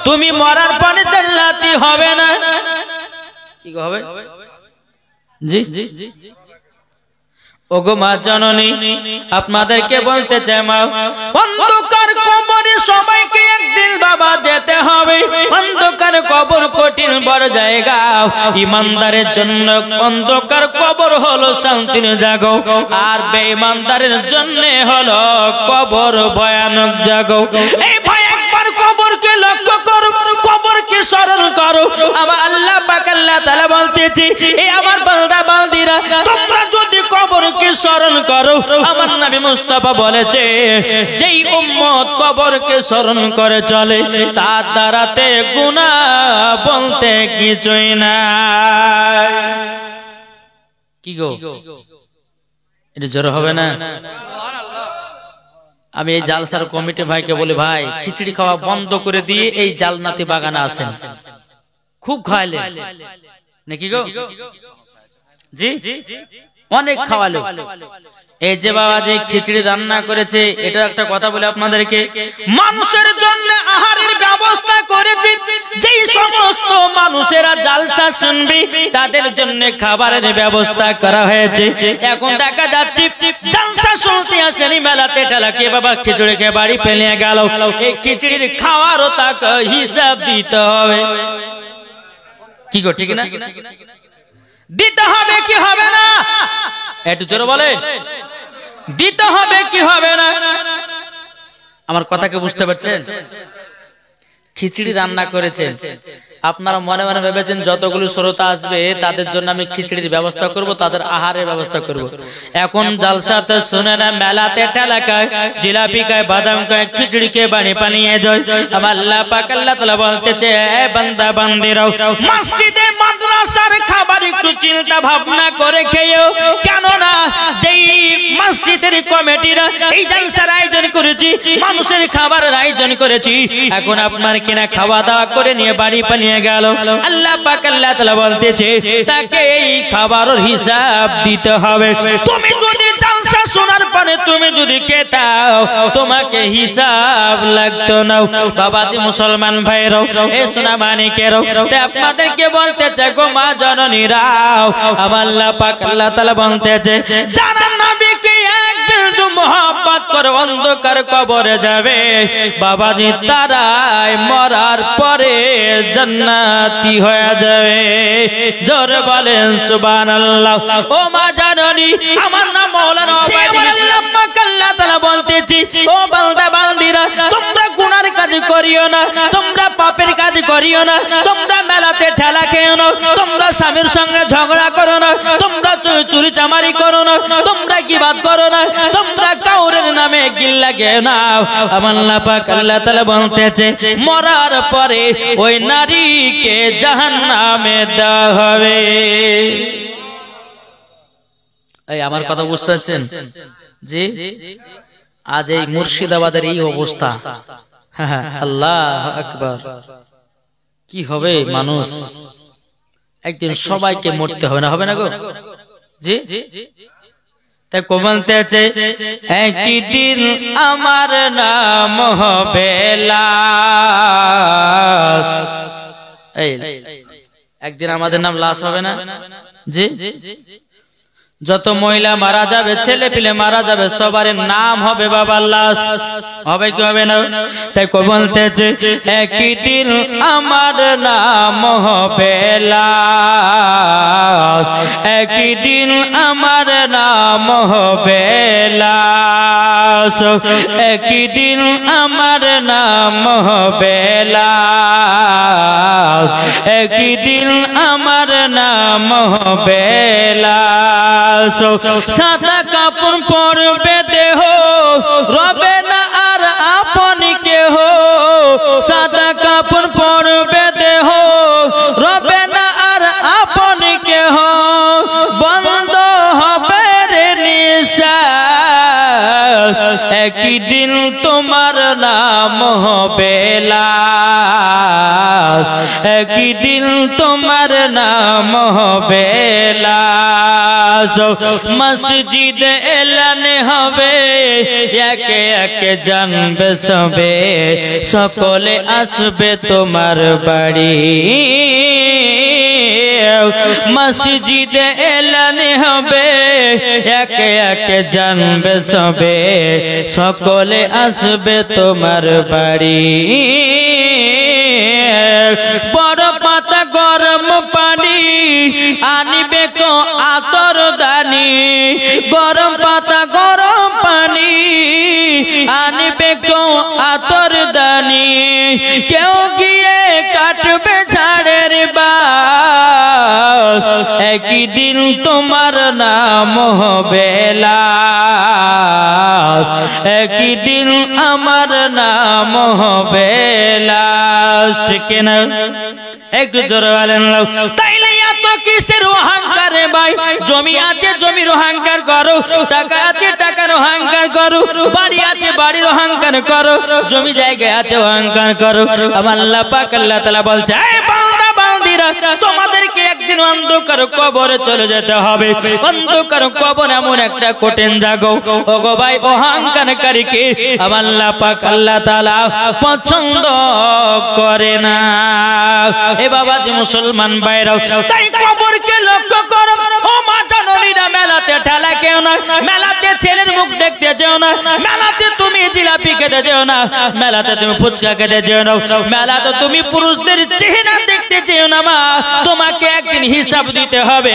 তুমি মরার পরে জান্নাতি হবে না। কি হবে? জি ওগো মা জননী, আপনাদেরকে বলতে চাই মা, অন্ধকার কবরে সবাইকে একদিন বাবা যেতে হবে। অন্ধকার কবর কঠিন বড় জায়গা। ইমানদারের জন্য অন্ধকার কবর হলো শান্তির জায়গা, আর বেঈমানদারের জন্য হলো কবর ভয়ানক জায়গা। এই ভাই একবার কবরকে লক্ষ্য করো, কবরকে স্মরণ করো। আমার আল্লাহ পাক আল্লাহ তাআলা বলতেছে, এই আমার বান্দা বান্দিরা, তোমরা যদি কবরকে স্মরণ করো, আমার নবী মুস্তাফা বলেছে, যেই উম্মত কবরকে স্মরণ করে চলে তার দ্বারাতে গুনাহ বলতে কিছুই নাই। কি গো, এটা জোর হবে না? আমি এই জালসার কমিটি ভাইকে বলি, ভাই খিচুড়ি খাওয়া বন্ধ করে দিয়ে এই জালনাতি বাগানে আসেন, খুব খাওয়ালে নাকি গো? জি অনেক খাওয়ালো। এই যে বাবা যে খিচুড়ি রান্না করেছে, এটা একটা কথা বলে আপনাদেরকে, মানুষের জন্য আহারের ব্যবস্থা করেছে। যেই সমস্ত মানুষেরা জালসা শুনবে তাদের জন্য খাবারের ব্যবস্থা করা হয়েছে। এখন দেখা যাচ্ছে জালসা শুনতে আসেনি, মেলাতে টেলাকে বাবা খিচুড়ি খেয়ে বাড়ি ফেলে গেল। এই খিচুড়ির খাওয়ারও তাকে হিসাব দিতে হবে। কি গো, ঠিক না? দিতে হবে কি হবে না? একটু জোরে বলে, দিতে হবে কি হবে না? আমার কথাকে বুঝতে পারছেন? খিচুড়ি রান্না করেছেন, আপনারা মনে মনে ভেবেছেন যতগুলো শ্রোতা আসবে তাদের জন্য আমি খিচুড়ির ব্যবস্থা করব, তাদের আহারের ব্যবস্থা করব। এখন জালসাতে শুনে না, মেলাতে ঠেলা খায়, জিলাপি খায়, বাদাম খায়, খিচুড়ি খেয়ে বাড়ি পালিয়ে যায়। আমার আল্লাহ পাক আল্লাহ তাআলা বলতেছে, এ বান্দা বান্দিরাও, মসজিদে মাদ্রাসার খাবার একটু চিন্তা ভাবনা করে খেয়েও। কেননা যেই মসজিদের কমিটিরা এই জালসার আয়োজন করেছি, মানুষের খাবারের আয়োজন করেছি, এখন আপনার কিনা খাওয়া দাওয়া করে নিয়ে বাড়ি পালিয়ে গেল। আল্লাহ পাক আল্লাহ তাআলা বলতেছে, তাকে এই খাবারের হিসাব দিতে হবে। তুমি যদি জালসা শোনার পরে তুমি যদি খেতাও, তোমাকে হিসাব লাগতো না। বাবাজি মুসলমান ভাইরাও, এ সোনা মানিকেরাও, আপনাদেরকে বলতে চাই গো মা জননীরাও, আমার আল্লাহ পাক আল্লাহ তাআলা বলতেছে, যারা নবীকে একটু মহব্বত করে অন্ধকার কবরে যাবে, বাবাজি তারাই মরার পরে জান্নাতি হয়ে যাবে। জোরে বলেন সুবহানাল্লাহ। ও মা জননী, আমার নাম মাওলানা আল্লাহ তাআলা বলতেছি, ও বান্দা বান্দিরা, তোমরা গুনার কাজ করিও না, তোমরা পাপের কাজ করিও না, তোমরা মেলাতে ঠেলা খেও না, তোমরা স্বামীর সঙ্গে ঝগড়া করো না, তোমরা চুরি চামারি করো না, তোমরা গীবাত করো না, তোমরা কাউরের নামে গিল্লা গেও না। আমার আল্লাহ পাক আল্লাহ তাআলা বলতেছে, মরার পরে ওই নারীকে জাহান্নামে দেওয়া হবে। এই আমার কথা বুঝতে পারছেন? জি, আজ এই মুর্শিদাবাদের এই অবস্থা, আল্লাহু আকবার। কি হবে মানুষ, একদিন সবাইকে মরতে হবে না, হবে না গো? জি, তাই বলতেছে, একদিন আমার নাম হবে লাশ। এই একদিন আমাদের নাম লাশ হবে না? জি, যত মহিলা মারা যাবে, ছেলে পিলে মারা যাবে, সবার নাম হবে বাবা লাশ। হবে কি হবে না? তাই বলতেছে, একদিন আমার নাম হবে লাশ, একদিন আমার নাম হবে লাশ, একদিন আমার নাম হবে লাশ, একদিন আমার নাম হবে লাশ। সাদা কাপড় পরবে দেহ, রবে না আর আপন কেহ। সাদা কাপড় পরবে দেহ, রবে না আর আপন কেহ। বন্ধ হবে রে নিঃশ্বাস, একদিন তোমার নাম হবে লাশ, একদিন তোমার নাম হবে লাশ। মসজিদ এলান হবে, একে একে জানবে সবে, সকলে আসবে তোমার বাড়ি। মসজিদ এলান হবে, একে একে জানবে সবে, সকলে আসবে তোমার বাড়ি। বড় পাতা গরম পানি আনিবে কো আতর দানি, গরম পাতা গরম পানি আনিবে কো আতর দানি, কেউ গিয়ে কাটবে ঝাড়ের বাস, একই দিন তোমার নাম হবে লাশ, একই দিন আমার নাম হবে লাশ। ঠিক না? একটু জোরে বলেন। তাইলে এত কিসের অহংকার ভাই? জমি আছে জমির অহংকার করো, টাকা আছে টাকার অহংকার করো, বাড়ি আছে বাড়ির অহংকার করো, জমি জায়গা আছে অহংকার করো। আমার আল্লাহ পাক আল্লাহ তাআলা বলছে, এই বান্দা বান্দিরা, তোমাদেরকে একদিন অন্ধকার কবরে চলে যেতে হবে। অন্ধকার কবর এমন একটা কঠিন জায়গা, ওগো ভাই অহংকারকারীকে আমার আল্লাহ পাক আল্লাহ তাআলা পছন্দ করে না। এ বাবাজি মুসলমান ভাইরাও, তাই কবরকে লক্ষ্য করো। ও মা জননীরা, মেলাতে ঠেলা কেউ না, মেলাতে ছেলের মুখ দেখতে যেও না, মেলাতে তুমি জিলাপি খেতে যেও না, মেলাতে তুমি ফুচকা খেতে যেও না, মেলাতে তুমি পুরুষদের চেহারা দেখতে যেও না। মা, তোমাকে একদিন হিসাব দিতে হবে।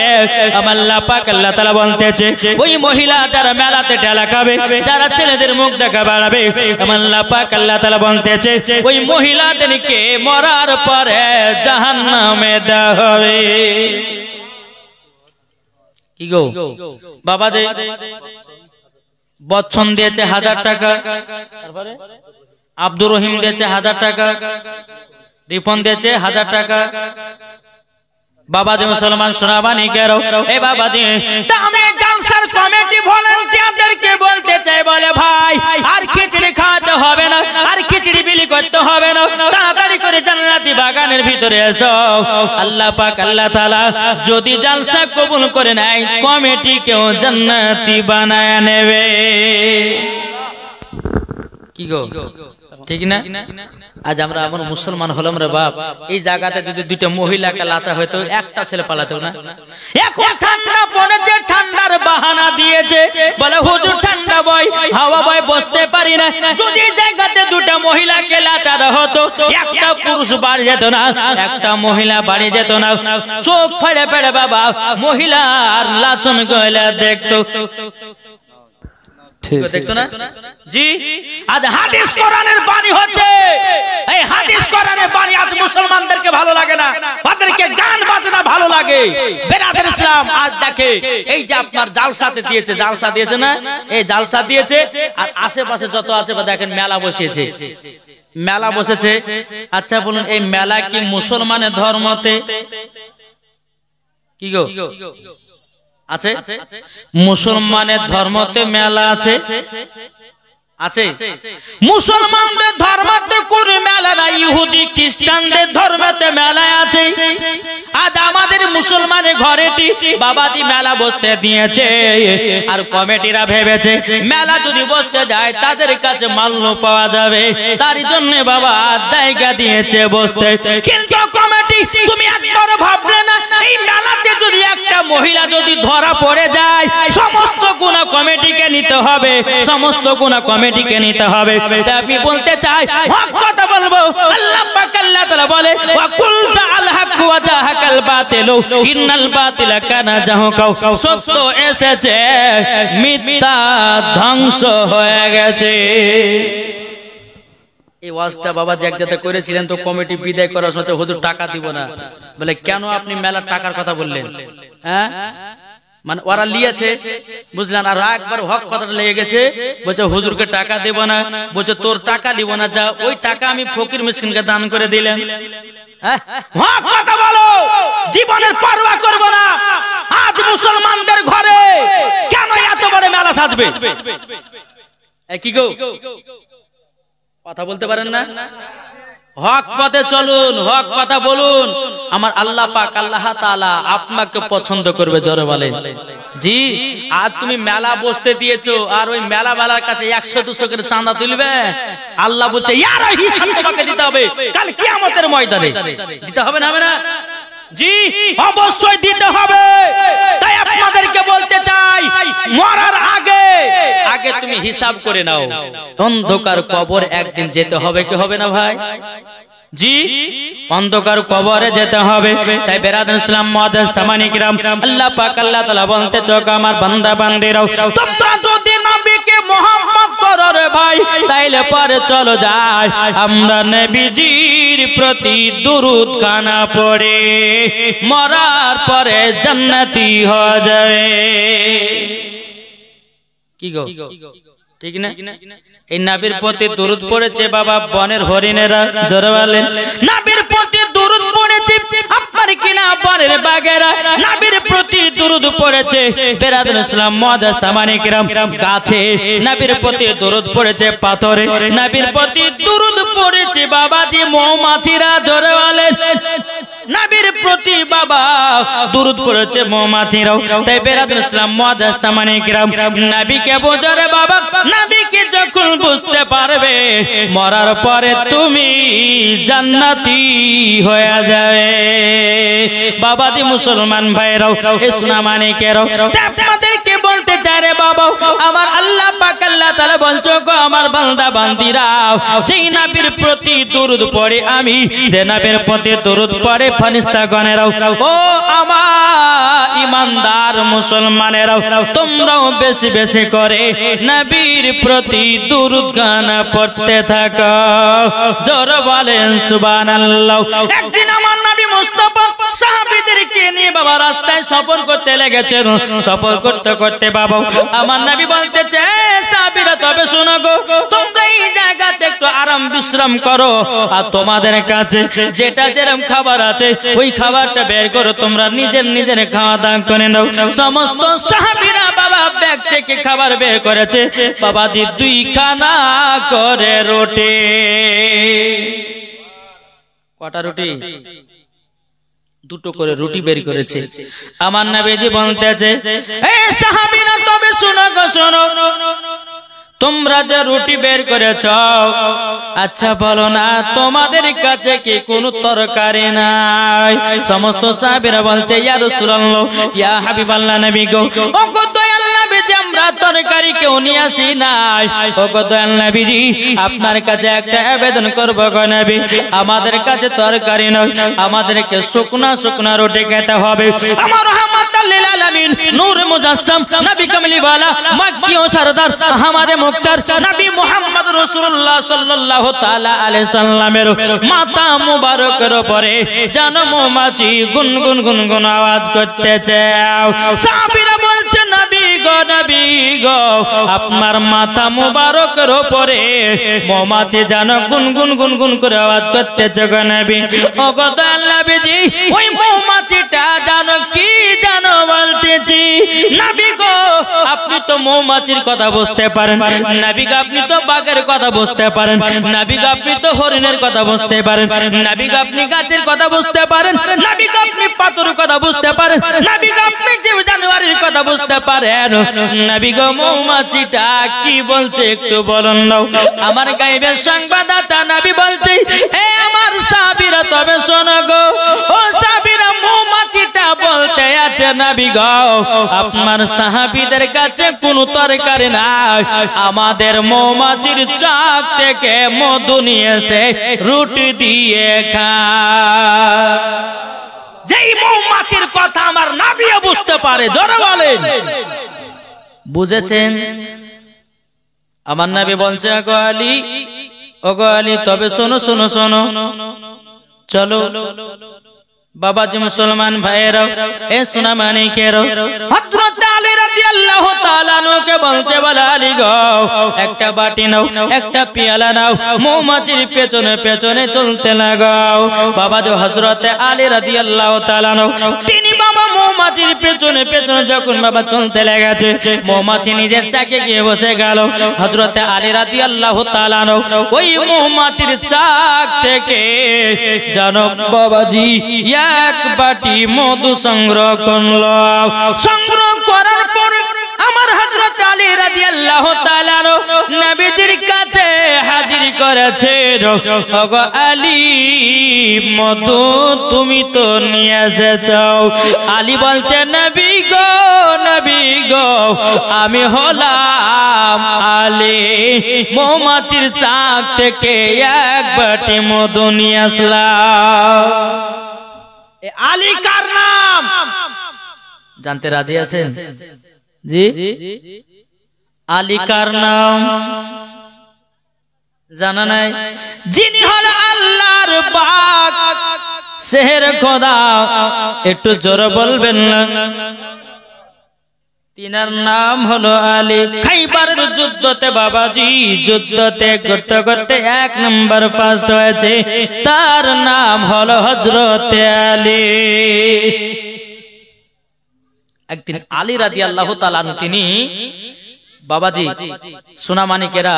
আমার আল্লাহ পাক আল্লাহ তাআলা বলতেছে, ওই মহিলা যারা মেলাতে ঠেলা খাবে, যারা ছেলেদের মুখ দেখা বাড়াবে, আমার আল্লাহ পাক আল্লাহ তাআলা বলতেছে, ওই মহিলাদেরকে মরার পরে জাহান্নামে দেওয়া হবে। কি গো বাবা, দে বচ্চন দিয়েছে 1000 টাকা, তারপরে আব্দুর রহিম দিয়েছে 1000 টাকা, রিপন দিয়েছে 1000 টাকা। বাবা যে মুসলমান শোনাবানি কেন? এ বাবা দি দামে জালসার কমিটি ভলান্টিয়ারদেরকে বলতে চাই, বলে ভাই আর খিচড়ি খাওয়াতে হবে না, আর খিচড়ি বিলি করতে হবে না, তাড়াতাড়ি করে জান্নাতি বাগানের ভিতরে এসো। আল্লাহ পাক আল্লাহ তাআলা যদি জালসা কবুল করে নেয়, কমিটি কেউ জান্নাতি বানায় নেবে। কি গো, ঠিক না? আজ আমরা এমন মুসলমান হলাম রে বাপ, এই জায়গাতে যদি দুইটা মহিলাকে লাচা হয়তো, একটা ছেলে পালাতো না। এখন ঠান্ডা পড়েছে, ঠান্ডার বাহানা দিয়েছে, বলে হুজুর ঠান্ডা বয়, হাওয়া বয়, বসতে পারি না। যদি জায়গাতে দুটা মহিলাকে লাচা হতো, একটা পুরুষ বাড়ি যেত না, একটা মহিলা বাড়ি যেত না। চোখ ফেড়ে ফেড়ে বাবা মহিলার লাচন গয়লা দেখতো, দেখতো না? জি, আজ হাদিস কোরআনের বাণী হচ্ছে, এই হাদিস কোরআনের বাণী আজ মুসলমানদেরকে ভালো লাগে না, তাদেরকে গান বাজনা ভালো লাগে। বেরাদার ইসলাম আজ দেখে, এই যে আপনার জালসাতে দিয়েছে, জালসা দিয়েছে না, এই জালসা দিয়েছে, আর আশেপাশে যত আছে দেখেন মেলা বসিয়েছে, মেলা বসেছে। আচ্ছা বলুন, এই মেলা কি মুসলমানের ধর্মতে? কি গো আছে? মুসলমানের ধর্মতে মেলা আছে? আছে। মুসলমানদের ধর্মতে কোন মেলা নাই, ইহুদি খ্রিস্টানদের ধর্মতে মেলা আছে। আজ আমাদের মুসলমানের ঘরেটি বাবাজি মেলা বসতে দিয়েছে, আর কমিটিরা ভেবেছে মেলা যদি বসতে যায় তাদের কাছে মাল্য পাওয়া যাবে, তার জন্য বাবা জায়গা দিয়েছে বসতে। কিন্তু কমিটি তুমি একবার ভাবলে না, এই মেলাতে যদি একটা মহিলা যদি ধরা পড়ে যায়, সমস্ত গুনাহ কমিটিকে নিতে হবে, সমস্ত গুনাহ কমিটিকে নিতে হবে। আমি বলতে চাই, হক কথা বলবো। আল্লাহ পাক আল্লাহ তাআলা বলে, ওয়া কুল জাআল হক ওয়া জাহাকাল বাতিলু ইন্নাল বাতিলা কানা জাহুকা। সত্য এসেছে, মিথ্যা ধ্বংস হয়ে গেছে। এই ওয়াজটা বাবাজি এক জায়গাতে করেছিলেন, তো কমিটি বিদায় করার সময় হুজুর টাকা দিব না, বলে কেন আপনি মেলার টাকার কথা বললেন? হ্যাঁ, মানে ওরা লিয়েছে, বুঝলেন, আর একবার হক কথাটা লেগে গেছে, বলছে হুজুরকে টাকা দেব না, বলছে তোর টাকা দিব না, যা ওই টাকা আমি ফকির মিসকিনকে দান করে দিলাম। হক কথা বলো, জীবনের পরোয়া করব না। আজ মুসলমানদের ঘরে কেন এত বড় মেলা সাজবে? কি গো, কথা বলতে পারেন না? হক পথে চলুন, হক কথা বলুন। আমার আল্লাহ পাক আল্লাহ তাআলা আপনাকে পছন্দ করবে। জোরে বলেন জি। আর তুমি মেলা বসতে দিয়েছো, আর ওই মেলা বালার কাছে 100-200 করে চাঁদা তুলবে, আল্লাহ বলছে ইয়ার হিসাব তোমাকে দিতে হবে কাল কিয়ামতের ময়দানে। দিতে হবে না? হবে না? জি অবশ্যই দিতে হবে। তাই আপনাদেরকে বলতে চাই, মরার আগে তুমি হিসাব করে নাও। অন্ধকার কবর একদিন যেতে হবে কি হবে না ভাই? জি অন্ধকার কবরে যেতে হবে। তাই বেরাদার ইসলাম মুআদ্দাস সামানি কিরাম, আল্লাহ পাক আল্লাহ তাআলা বলতে চোখ আমার বান্দা বান্দিরাও, তোমরা যদি নবীকে মুহাম্মদ করো রে ভাই, তাইলে পরে চলো যাই আমরা নবীজির প্রতি দুরূদ কানা পড়ে মরার পরে জান্নাতি হয়ে যাবে। কি গো ঠিক না? এই নবীর প্রতি দুরূদ পড়েছে বাবা বনের হরিণেরা। জোরে বলেন নবীর প্রতি দুরূদ পড়েছে আপনার কিনা বনের বাঘেরা। নবীর প্রতি দুরূদ পড়েছে বেরাদার ইসলাম মুআদ্দাস সামানি কিরাম গাছে। নবীর প্রতি দুরূদ পড়েছে পাথরে। নবীর প্রতি দুরূদ পড়েছে বাবাজি মৌমাছিরা। জোরে বলেন নবীর প্রতি বাবা দুরূদ পড়েছে মৌমাছিরাও। তাই বেরাদার ইসলাম মুআদ্দাস সামানি কিরাম, নবীকে বোঝো রে বাবা, নবীকে যখন বুঝতে পারবে মরার পরে তুমি জান্নাতি হয়ে যাবে। বাবাজি মুসলমান ভাইরাও এ সোনা মানিকেরাও, আপনাদেরকে বলতে চাই রে বাবা, আমার আল্লাহ পাক আল্লাহ তাআলা বলছো গো আমার বান্দা বান্দিরাও, যেই নবীর প্রতি দুরূদ পড়ে আমি, যে নবীর প্রতি দুরূদ পড়ে ফেরেশতাগণেরাও, ও আমার ইমানদার মুসলমানেরাও, তোমরাও বেশি বেশি করে নবীর প্রতি দুরূদ গানা পড়তে থাকো। জোরে বলেন সুবহানাল্লাহ। একদিন আমার নবী মুস্তাফা সাহাবীদেরকে নিয়ে বাবা রাস্তায় সফর করতে লেগেছেন। সফর করতে করতে বাবা আমার নবী বলতেছে, সাহাবীরা তবে শোনো গো, তোমরা এই জায়গাতে একটু আরাম বিশ্রাম করো, আর তোমাদের কাছে যেটা যেরকম খাবার আছে ওই খাবারটা বের করো, তোমরা নিজের নিজের খাওয়া দাওয়া করে নাও। সমস্ত সাহাবীরা বাবা ব্যাগ থেকে খাবার বের করেছে বাবাজি 2 খানা করে রুটি। কটা রুটি? 2টো করে রুটি বের করেছে। আমার নবীজি বলতেছে, এ সাহাবীরা তবে শোনো গো শোনো, তোমরা যে রুটি বের করেছ, আচ্ছা বলো না তোমাদের কাছে কি কোনো তরকারি নাই? সমস্ত সাহাবীরা বলছে ইয়া রাসূলুল্লাহ, ইয়া হাবিবাল্লাহ নবী গো, ও গো দয়াল নবীজি আমরা তরকারি কেউ নিয়ে আসি নাই। ও গো দয়াল নবীজি আপনার কাছে একটা আবেদন করব গো নবী, আমাদের কাছে তরকারি নয়, আমাদেরকে শুকনা শুকনা রুটি খেতে হবে। আমার রহমাতুল লিল আলামিন নূর মুজাসসাম নবী কামলিওয়ালা মক্কি ও সরদার আমাদের মুক্তার নবী মুহাম্মদ রাসূলুল্লাহ সাল্লাল্লাহু তাআলা আলাইহি সাল্লামের মাথা মুবারকের উপরে যেন মৌমাছি গুনগুন গুনগুন আওয়াজ করতেছে। সাহাবীরা বলছে নবী গো আপনার মাথা মুবারকের উপরে মৌমাছি যেন গুনগুন গুনগুন করে আওয়াজ করতেছে গো নবী। ও গো দয়াল নবীজি ওই মৌমাছিটা জানো কি জানো বলতেছি? নবী গো আপনি তো মৌমাছির কথা বুঝতে পারেন, নবী গো আপনি তো বাঘের কথা বুঝতে পারেন, নবী গো আপনি তো হরিণের কথা বুঝতে পারেন, নবী গো আপনি গাছের কথা বুঝতে পারেন, নবী গো আপনি পাথরের কথা বুঝতে পারেন, নবী গো আপনি জীব জানোয়ারের কথা বুঝতে পারেন, নবী গো মৌমাছিটা কি বলছে একটু বলুন না। আমার গায়েবের সংবাদদাতা নবী বলছে, এ আমার সাহাবীরা তবে শোনো গো, ও সাহাবীরা মৌমাছিটা বলতে আছে নবী গো আপনার সাহাবীদের কাছে কোনো তরকারি নাই, আমাদের মৌমাছির চাক থেকে মধু নিয়েছে রুটি দিয়ে খায়। যেই মৌমাছির কথা আমার নবীও বুঝতে পারে। জোরে বলেন বুঝেছেন? আমার নবী বলছে গো আলী, ও গো আলী তবে শোনো শোনো শোনো, চলো বাবাজি মুসলমান ভাইয়েরাও এ সোনা মানিকেরাও, হযরত আলী রাদিয়াল্লাহু তাআলা আনহুকে বলতে বলে আলী গো একটা বাটি নাও, একটা পেয়ালা নাও, মৌমাছির পেছনে পেছনে চলতে লাগাও। বাবাজি হযরত আলী রাদিয়াল্লাহু তাআলা আনহু তিনি বাবা মৌমাছির পেছনে পেছনে যখন বাবা চলতে লেগেছে, মৌমাছি নিজের চাকে গিয়ে বসে গেল। হযরত আলী রাদিয়াল্লাহু তাআলা ওই মৌমাছির চাক থেকে জানো বাবাজি এক বাটি মধু সংগ্রহ করলো। সংগ্রহ করার পর আমার হযরত আলী রাদিয়াল্লাহু তাআলা নবীজির কাছে হাজির করেছে। ওগো আলী, মধু তুমি তো নিয়ে এসেছো। আলী বলছে, নবী গো আমি হলাম আলী, মৌমাছির চাক থেকে এক বাটি মধু নিয়ে আসলাম। আলী কার নাম জানতে রাজি আছেন? জি, আলী কার নাম জানা নাই? যিনি হল আল্লাহর পাক সেহের খোদা, একটু জোরে বলবেন না। তিনার নাম হলো আলী। খাইবারের যুদ্ধতে বাবাজি, যুদ্ধতে করতে করতে 1 নম্বর ফার্স্ট হয়েছে, তার নাম হলো হযরত আলী। একদিন আলী রাদিয়াল্লাহু তাআলা তিনি বাবাজি সুনামানিকেরা,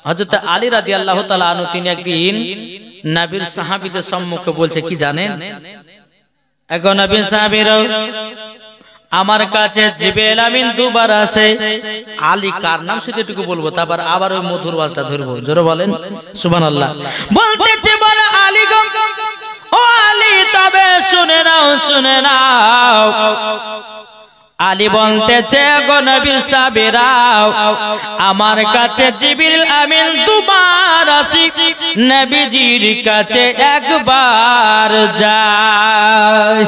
হযরত আলী রাদিয়াল্লাহু তাআলা তিনি একদিন নবীর সাহাবীদের সম্মুখে বলছে কি জানেন? এখন নবীর সাহাবীরা, আমার কাছে জিবরিল আমিন দুবার আছে। আলী কার নাম শুধু এটুকু বলবো, তারপর আবার ওই মধুর ওয়াজটা ধরবো। জোরে বলেন সুবহানাল্লাহ। বলতেছে বলে আলী গো, ও আলী তবে শুনে নাও। আলী বলতেছে, গো নবীর সাহাবীরাও, আমার কাছে জিবরিল আমিন দুবার আসি, নবীজির কাছে একবার যায়।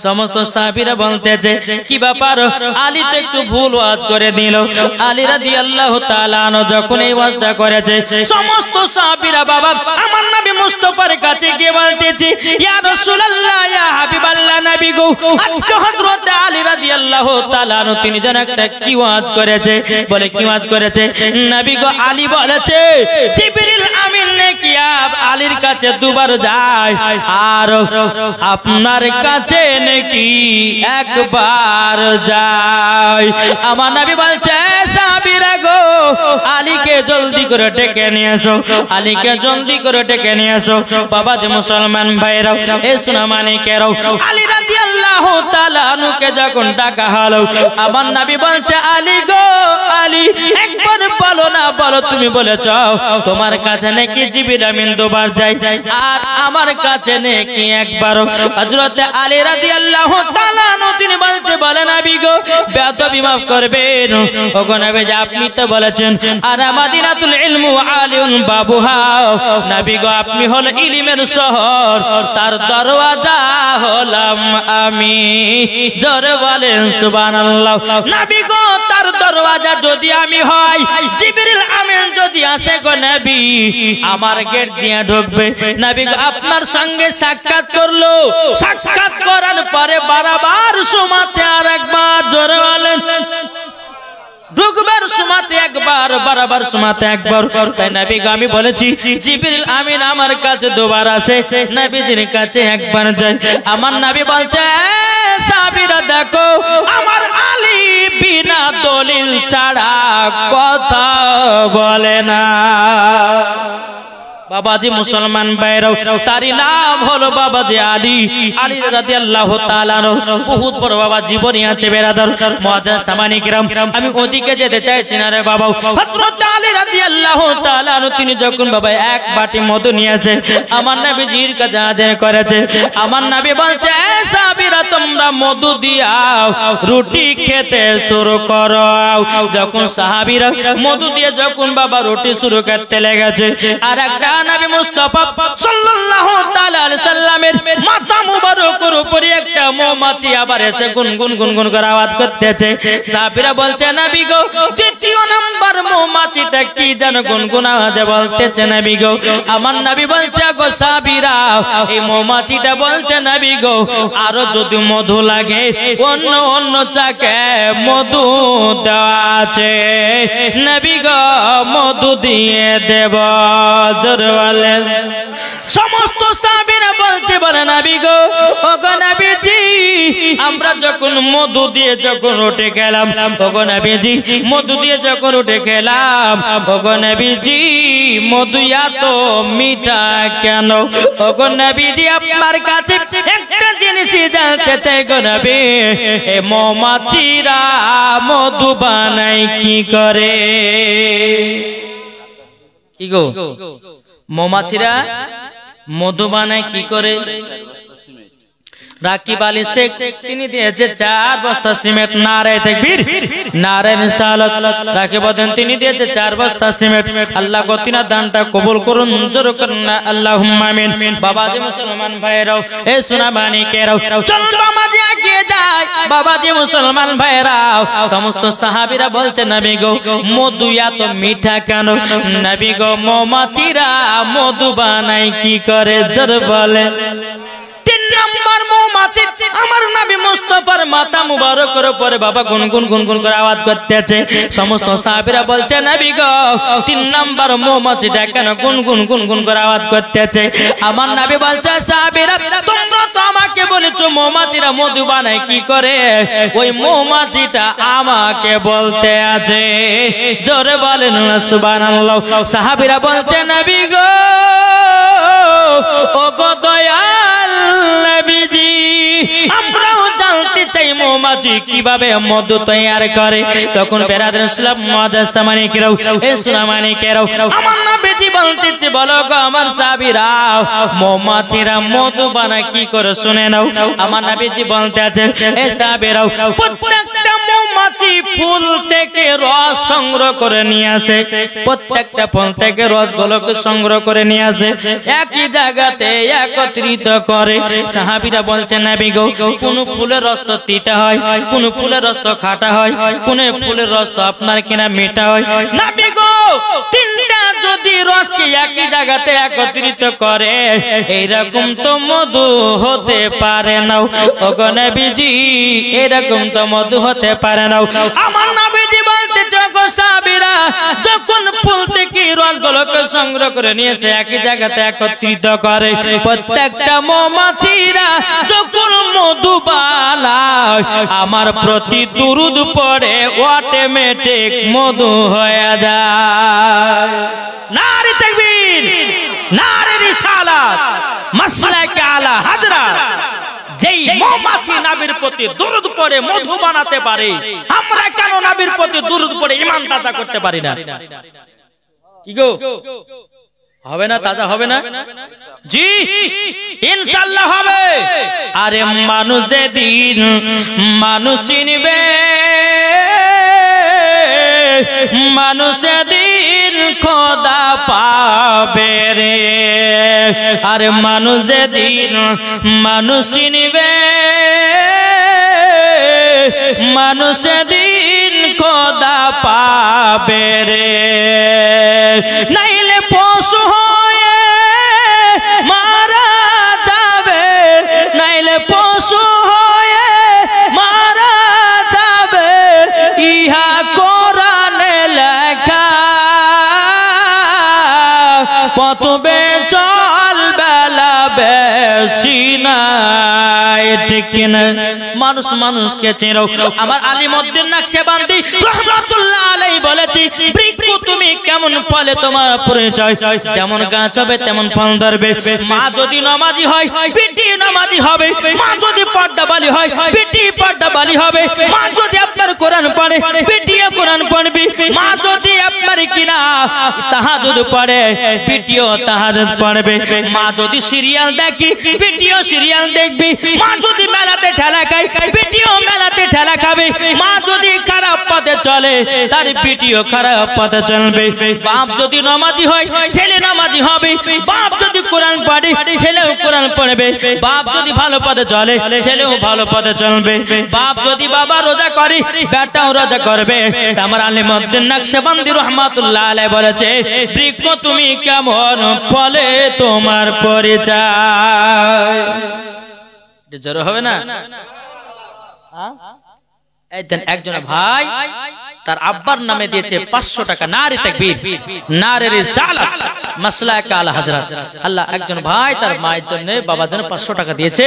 সমস্ত সাহাবীরা বলতেছে কি ব্যাপার? আলী তো একটু ভুল ওয়াজ করে দিল। আলী রাদিয়াল্লাহু তাআলা যখন এই ওয়াজটা করেছে, সমস্ত সাহাবীরা বাবা আমার নবী মুস্তাফার কাছে গিয়ে বলতেছে, ইয়া রাসূলুল্লাহ, ইয়া হাবিবাল্লাহ, নবী গো আজকে হযরত আলী রাদিয়াল্লাহু তাআলা তিনি যেন একটা কি ওয়াজ করেছে। বলে কি ওয়াজ করেছে? নবী গো আলী বলেছে জিবরিল আমিন নাকি আলীর কাছে দুবার যায়, আর আপনার কাছে নাকি একবার যায়। আমার নবী বলছে, সাহাবীরা গো আলীকে জলদি করে ডেকে নিয়ে এসো, আলীকে জলদি করে ডেকে নিয়ে এসো। বাবা যে মুসলমান ভাইরা, এ সুনামানিকেরাও, আলী রাদিয়াল্লাহু তাআলা আনুকে যখন ডাকা হলো, আমার নবী বলছে, আলী গো আলী, একবার বলো না, বলো তুমি বলেছ তোমার কাছে নাকি জিবরিল আমিন দুবার যায়, আর আমার কাছে নাকি একবার। হযরত আলী রাদিয়াল্লাহু তাআলা তিনি বলতে, বলে নবী গো বেয়াদবি মাফ করবেন। ওগো নবী, আপনি তো বলেছেন আর মাদিনাতুল ইলমু আলিউন বাবুহা, নবী গো আপনি হল ইলমের শহর, তার দরওয়াজা হলাম আমি। জোরে বলেন সুবহানাল্লাহ। নবী গো তার দরওয়াজা যদি আমি হই, জিবরিল আমিন যদি আসে গো নবী, আমার গেট দিয়ে ঢুকবে। নবী গো আপনার সঙ্গে সাক্ষাৎ করলো, সাক্ষাৎ করার পরে বারবার সুমাতে আর একবার, জোরে বলেন, ঢুকবার সুমাতে একবার, বারবার সুমাতে একবার। তাই নবী গো আমি বলেছি জিবরিল আমিন আমার কাছে দুবার আসে, নবীজির কাছে একবার যায়। আমার নবী বলছে, সাহাবীরা দেখো আমার আলী বিনা দলিল ছাড়া কথা বলে না। বাবাজি মুসলমান ভাইরাও, তারই নাম হলো বাবাজি আলী। আলী রাদিয়াল্লাহু তাআলা বহুত বড় বাবা জীবনী আছে বেরাদার মুআজ্জাজ সামানি কিরাম। আমি ওদিকে যেতে চাইছি না রে বাবা। হযরত আলী রাদিয়াল্লাহু তাআলা তিনি যখন বাবা এক বাটি মধু নিয়ে আসে, আমার নবীজির কাছে হাজির করেছে। আমার নবী বলছে, সাহাবীরা তোমরা মধু দিয়াও রুটি খেতে শুরু করো। যখন সাহাবীরা মধু দিয়ে যখন বাবা রুটি শুরু করতে লেগেছে, আর একটা নবী মুস্তাফা সাল্লাল্লাহু তাআলা আলাইহি সাল্লামের মাথা মুবারকের উপরে একটা মৌমাছি আবার এসে গুনগুন গুনগুন করে আওয়াজ করতেছে। সাহাবীরা বলছে, নবী গো দ্বিতীয় নাম্বার মৌমাছিটা কি যেন গুনগুন আওয়াজে বলতেছে। নবী গো আমার নবী বলছে, গো সাহাবীরা এই মৌমাছিটা বলছে, নবী গো আরো যদি মধু লাগে অন্য অন্য চাকে মধু দেওয়া আছে, নবী গো মধু দিয়ে দেব। জোরে বলেন। সমস্ত সাহাবীরা বলছে, করছে বলে নবী গো, ও গো নবীজি আমরা যখন মধু দিয়ে যখন উঠে গেলাম, ও গো নবীজি মধু দিয়ে যখন উঠে গেলাম, ও গো নবীজি মধু এত মিঠা কেন? ও গো নবীজি আপনার কাছে একটা জিনিস জানতে চাই গো নবী, এ মৌমাছিরা মধু বানায় কি করে? কি গো মৌমাছিরা মধু বানায় কি করে? রাকিব আলী শেখ তিনি দিয়েছে 4 বস্তা সিমেন্ট। নারে তাকবীর, নারে রিসালাত। রাকিব উদ্দিন তিনি দিয়েছে 4 বস্তা সিমেন্ট। আল্লাহ গো তিনার দানটা কবুল করুন, জোর করুন না আল্লাহুম্মা আমিন। বাবাজি মুসলমান ভাইরাও, এ সোনা মানিকেরাও, চলুন বাবাজি এগিয়ে যায়। বাবাজি মুসলমান ভাইরাও, সমস্ত সাহাবীরা বলছে নবী গো মধু এত মিঠা কেন? নবী গো মৌমাছিরা মধু বানায় কি করে? জোর বলে। 3 নম্বর মৌমাছি আমার নবী মুস্তাফার মাথা মুবারকের উপরে বাবা গুনগুন গুনগুন করে আওয়াজ করতেছে। সমস্ত সাহাবীরা বলছে নবী গো 3 নম্বর মৌমাছিটা কেন গুনগুন গুনগুন করে আওয়াজ করতেছে? আমার নবী বলছে সাহাবীরা তোমরা তো আমাকে বলেছো মৌমাছিরা মধু বানায় কি করে, ওই মৌমাছিটা আমাকে বলতে আছে। জোরে বলেন সুবহানাল্লাহ। সাহাবীরা বলছে নবী গো, ও গো দয়াল নবীজি আমরাও জানতে চাই মৌমাছি কিভাবে মধু তৈরি করে। তখন বেরাদর ইসলাম মুআদ্দাস মানিকেরাও, এ সোনা মানিকেরাও, আমার নবীজি বলতেছে বলো গো আমার সাহাবীরা মৌমাছিরা মধু বানায় কি করে শুনে নাও। আমার নবীজি বলতে আছে এ সাহাবীরাও প্রত্যেকটা মৌমাছি ফুল থেকে রস সংগ্রহ করে নিয়ে আসে, প্রত্যেকটা ফুল থেকে রসগুলোকে সংগ্রহ করে নিয়ে আসে, একই জায়গাতে একত্রিত করে। সাহাবীরা বলছেন নবী গো কোন ফুলের রস তো তিতা হয়, কোন ফুলের রস তো খাটা হয়, কোন ফুলের রস তো আপনার কিনা মিঠা হয়। নবী গো 3টা যদি রসকে একই জায়গাতে একত্রিত করে এইরকম তো মধু হতে পারে না। ও গো নবীজি এরকম তো মধু হতে পারে না। আমার নবীজি বলতে গো সাহাবীরা যখন ফুল থেকে রসগুলোকে সংগ্রহ করে নিয়েছে একই জায়গাতে একত্রিত করে, প্রত্যেকটা মৌমাছিরা যখন মধু বানায় আমার প্রতি দুরূদ পড়ে অটোমেটিক মধু হয়ে যায়। নারে তাকবীর, নারে রিসালাত, মাসলাকে আলা হাজরাত। যেই মৌমাছি নবীর প্রতি দুরূদ পড়ে মধু বানাতে পারে, আমরা কেন নবীর প্রতি দুরূদ পড়ে ঈমান তাজা করতে পারি না? কি গো হবে না? তাজা হবে না? জি ইনশাআল্লাহ হবে। আরে মানুষ যেদিন মানুষ চিনবে, মানুষ যেদিন খোদা পাবে রে। আরে মানুষ যেদিন মানুষ চিনবে, মানুষ যেদিন খোদা পাবে রে। নাইলে পশু হয়ে মারা যাবে, নাইলে পশু হয়ে মারা যাবে, ইহা কোরআনে লেখা। পথবে চল বেলা বেশি নাই, ঠিক কিনা? মানুষ মানুষকে চেনো। আমার আলিমউদ্দিন নকশবন্দি রহমাতুল্লাহ আলাইহি বলেছি বৃক্ষ তুমি কেমন ফলে তোমার পরিচয়, যেমন গাছ হবে তেমন ফল ধরবে। মা যদি নামাজি হয় বেটি নামাজি হবে, মা যদি পর্দাবালি হয় বেটি পর্দাবালি হবে, মা যদি আপনার কোরআন পড়ে বেটিও কোরআন পড়বে, মা যদি আপনার কিনা তাহাজ্জুদ পড়ে বেটিও তাহাজ্জুদ পড়বে, মা যদি সিরিয়াল দেখে বেটিও সিরিয়াল দেখবে, মা যদি মেলাতে ঠেলা খায় বেটিও মেলাতে ঠেলা খাবে, মা যদি খারাপ পথে চলে তার বেটিও খারাপ পথে চলবে। বাপ যদি নামাজি হয় ছেলে নামাজি হবে, বাপ যদি কোরআন পড়ে ছেলেও কোরআন পড়বে, বাপ যদি ভালো পথে চলে ছেলেও ভালো পথে চলবে, বাপ যদি বাবা রোজা করে বেটাও রোজা করবে। আমার আলিমউদ্দিন নকশবন্দি রহমাতুল্লাহ আলাইহি বলেছে বৃক্ষ তুমি কেমন ফলে তোমার পরিচয়। জোর হবে না? একজন ভাই তার আব্বার নামে দিয়েছে 500 টাকা। নারে তাকবীর, নারে রিসালাত, মাসলা কাল হযরত। আল্লাহ একজন ভাই তার মায়ের জন্য বাবার জন্য 500 টাকা দিয়েছে।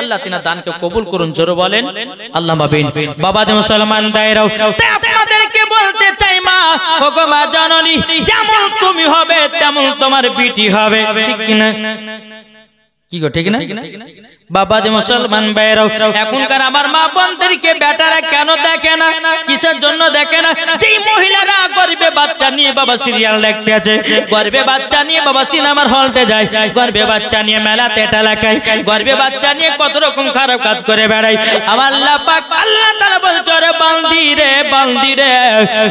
আল্লাহ তিনার দানকে কবুল করুন, জোরে বলেন আল্লাহুম্মা আমিন। বাবা দে মুসলমান দায়রাও, তাই আপনাদেরকে বলতে চাই মা, ওগো মা জননী, যেমন তুমি হবে তেমন তোমার বিটি হবে, ঠিক কি না? কি গো ঠিক না? বাবা যে মুসলমান ভাইরাও, এখনকার আমার মা বোনদেরকে বেটারা কেন দেখে না? কিসের জন্য দেখে না? যেই মহিলারা গর্ভে বাচ্চা নিয়ে বাবা সিরিয়াল দেখতে আছে, গর্ভে বাচ্চা নিয়ে বাবা সিনেমার হলতে যায়, গর্ভে বাচ্চা নিয়ে মেলাতে টালাকায়, গর্ভে বাচ্চা নিয়ে কত রকম খারাপ কাজ করে বেড়ায়। আমার আল্লাহ পাক আল্লাহ তাআলা বলছে, রে বান্দি রে, বান্দি রে,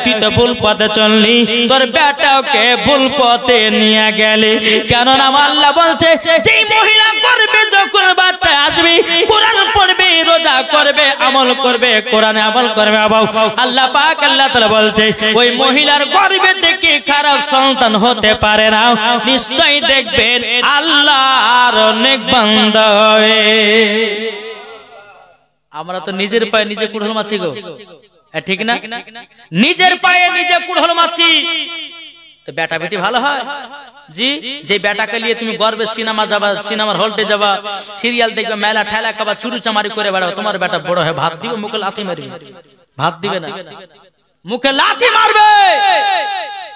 তুই তো ভুল পথে চললি, তোর বেটাকে ভুল পথে নিয়ে গেলি। কেননা আমার আল্লাহ বলছে, যেই মহিলা গর্ভে যখন বাচ্চা আসবে, কোরআন পড়বে, রোজা করবে, আমল করবে, কোরআনে আমল করবে, আল্লাহ পাক আল্লাহ তাআলা বলছে ওই মহিলার গর্ভে থেকে খারাপ সন্তান হতে পারে না। নিশ্চয় দেখবেন আল্লাহর নেক বান্দা হয়ে। আমরা তো নিজের পায়ে নিজে কুড়াল মারছি গো, ঠিক না? নিজের পায়ে নিজে কুড়াল মারছি, তো বেটা বেটি ভালো হয়? জি, যে বেটাকে নিয়ে তুমি গর্বে সিনেমা যাবা, সিনেমার হলটে যাবা, সিরিয়াল দেখবে, মেলা ঠেলা খাবা, চুরু চামারি করে বেড়াও, তোমার বেটা বড় হয় ভাত দিবে, মুখে লাথি মারবে? ভাত দিবে না, মুখে লাথি মারবে।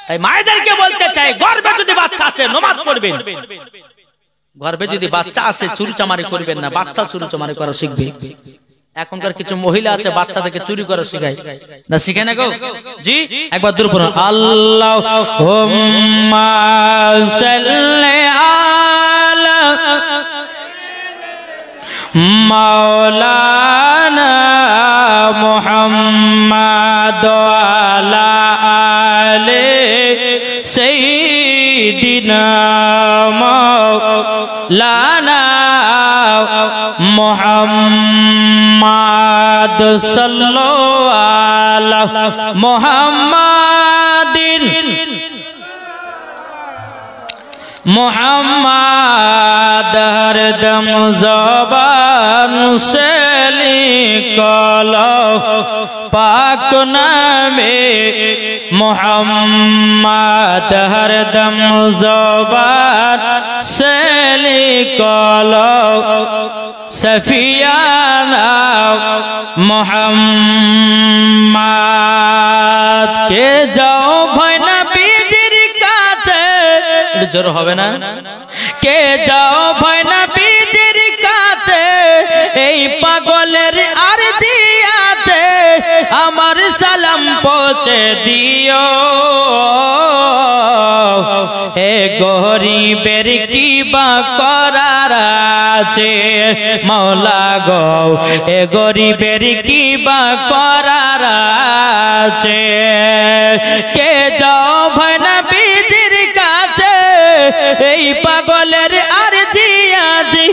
তাই মায়েদেরকে বলতে চাই, গর্বে যদি বাচ্চা আসে নামাজ পড়বেন, গর্বে যদি বাচ্চা আসে চুরু চামারি করবেন না, বাচ্চা চুরু চামারি করা শিখবে। এখনকার কিছু মহিলা আছে বাচ্চাদেরকে চুরি করা শেখায় না, শিখে না গো। জি, একবার দূর পড়ুন, আল্লাহুম্মা সাল্লি আলা মাওলানা মুহাম্মাদ ওয়া আলি সাইয়্যিদিনা মাওলানা মুহাম্মাদ সাল্লাল্লাহু আলা মুহাম্মাদিন মুহাম্মাদ হরদম জবান সে লিখলো পাক নামে মুহাম্মাদ হরদম জবান সে লিখলো সফিয়ানা মুহাম্মাদ কে যাও ভাই নবীজির কাছে, জোর হবে না? কে যাও ভাই নবীজির কাছে, এই পাগলের আরজি আছে, আমার সালাম পৌঁছে দিও। এ গরিবের কি বা করার আছে মাওলা গো, এ গরিবের কি বা করার আছে। কে যাও ভাই নবীজির কাছে, এই পাগলের আরজি আছে,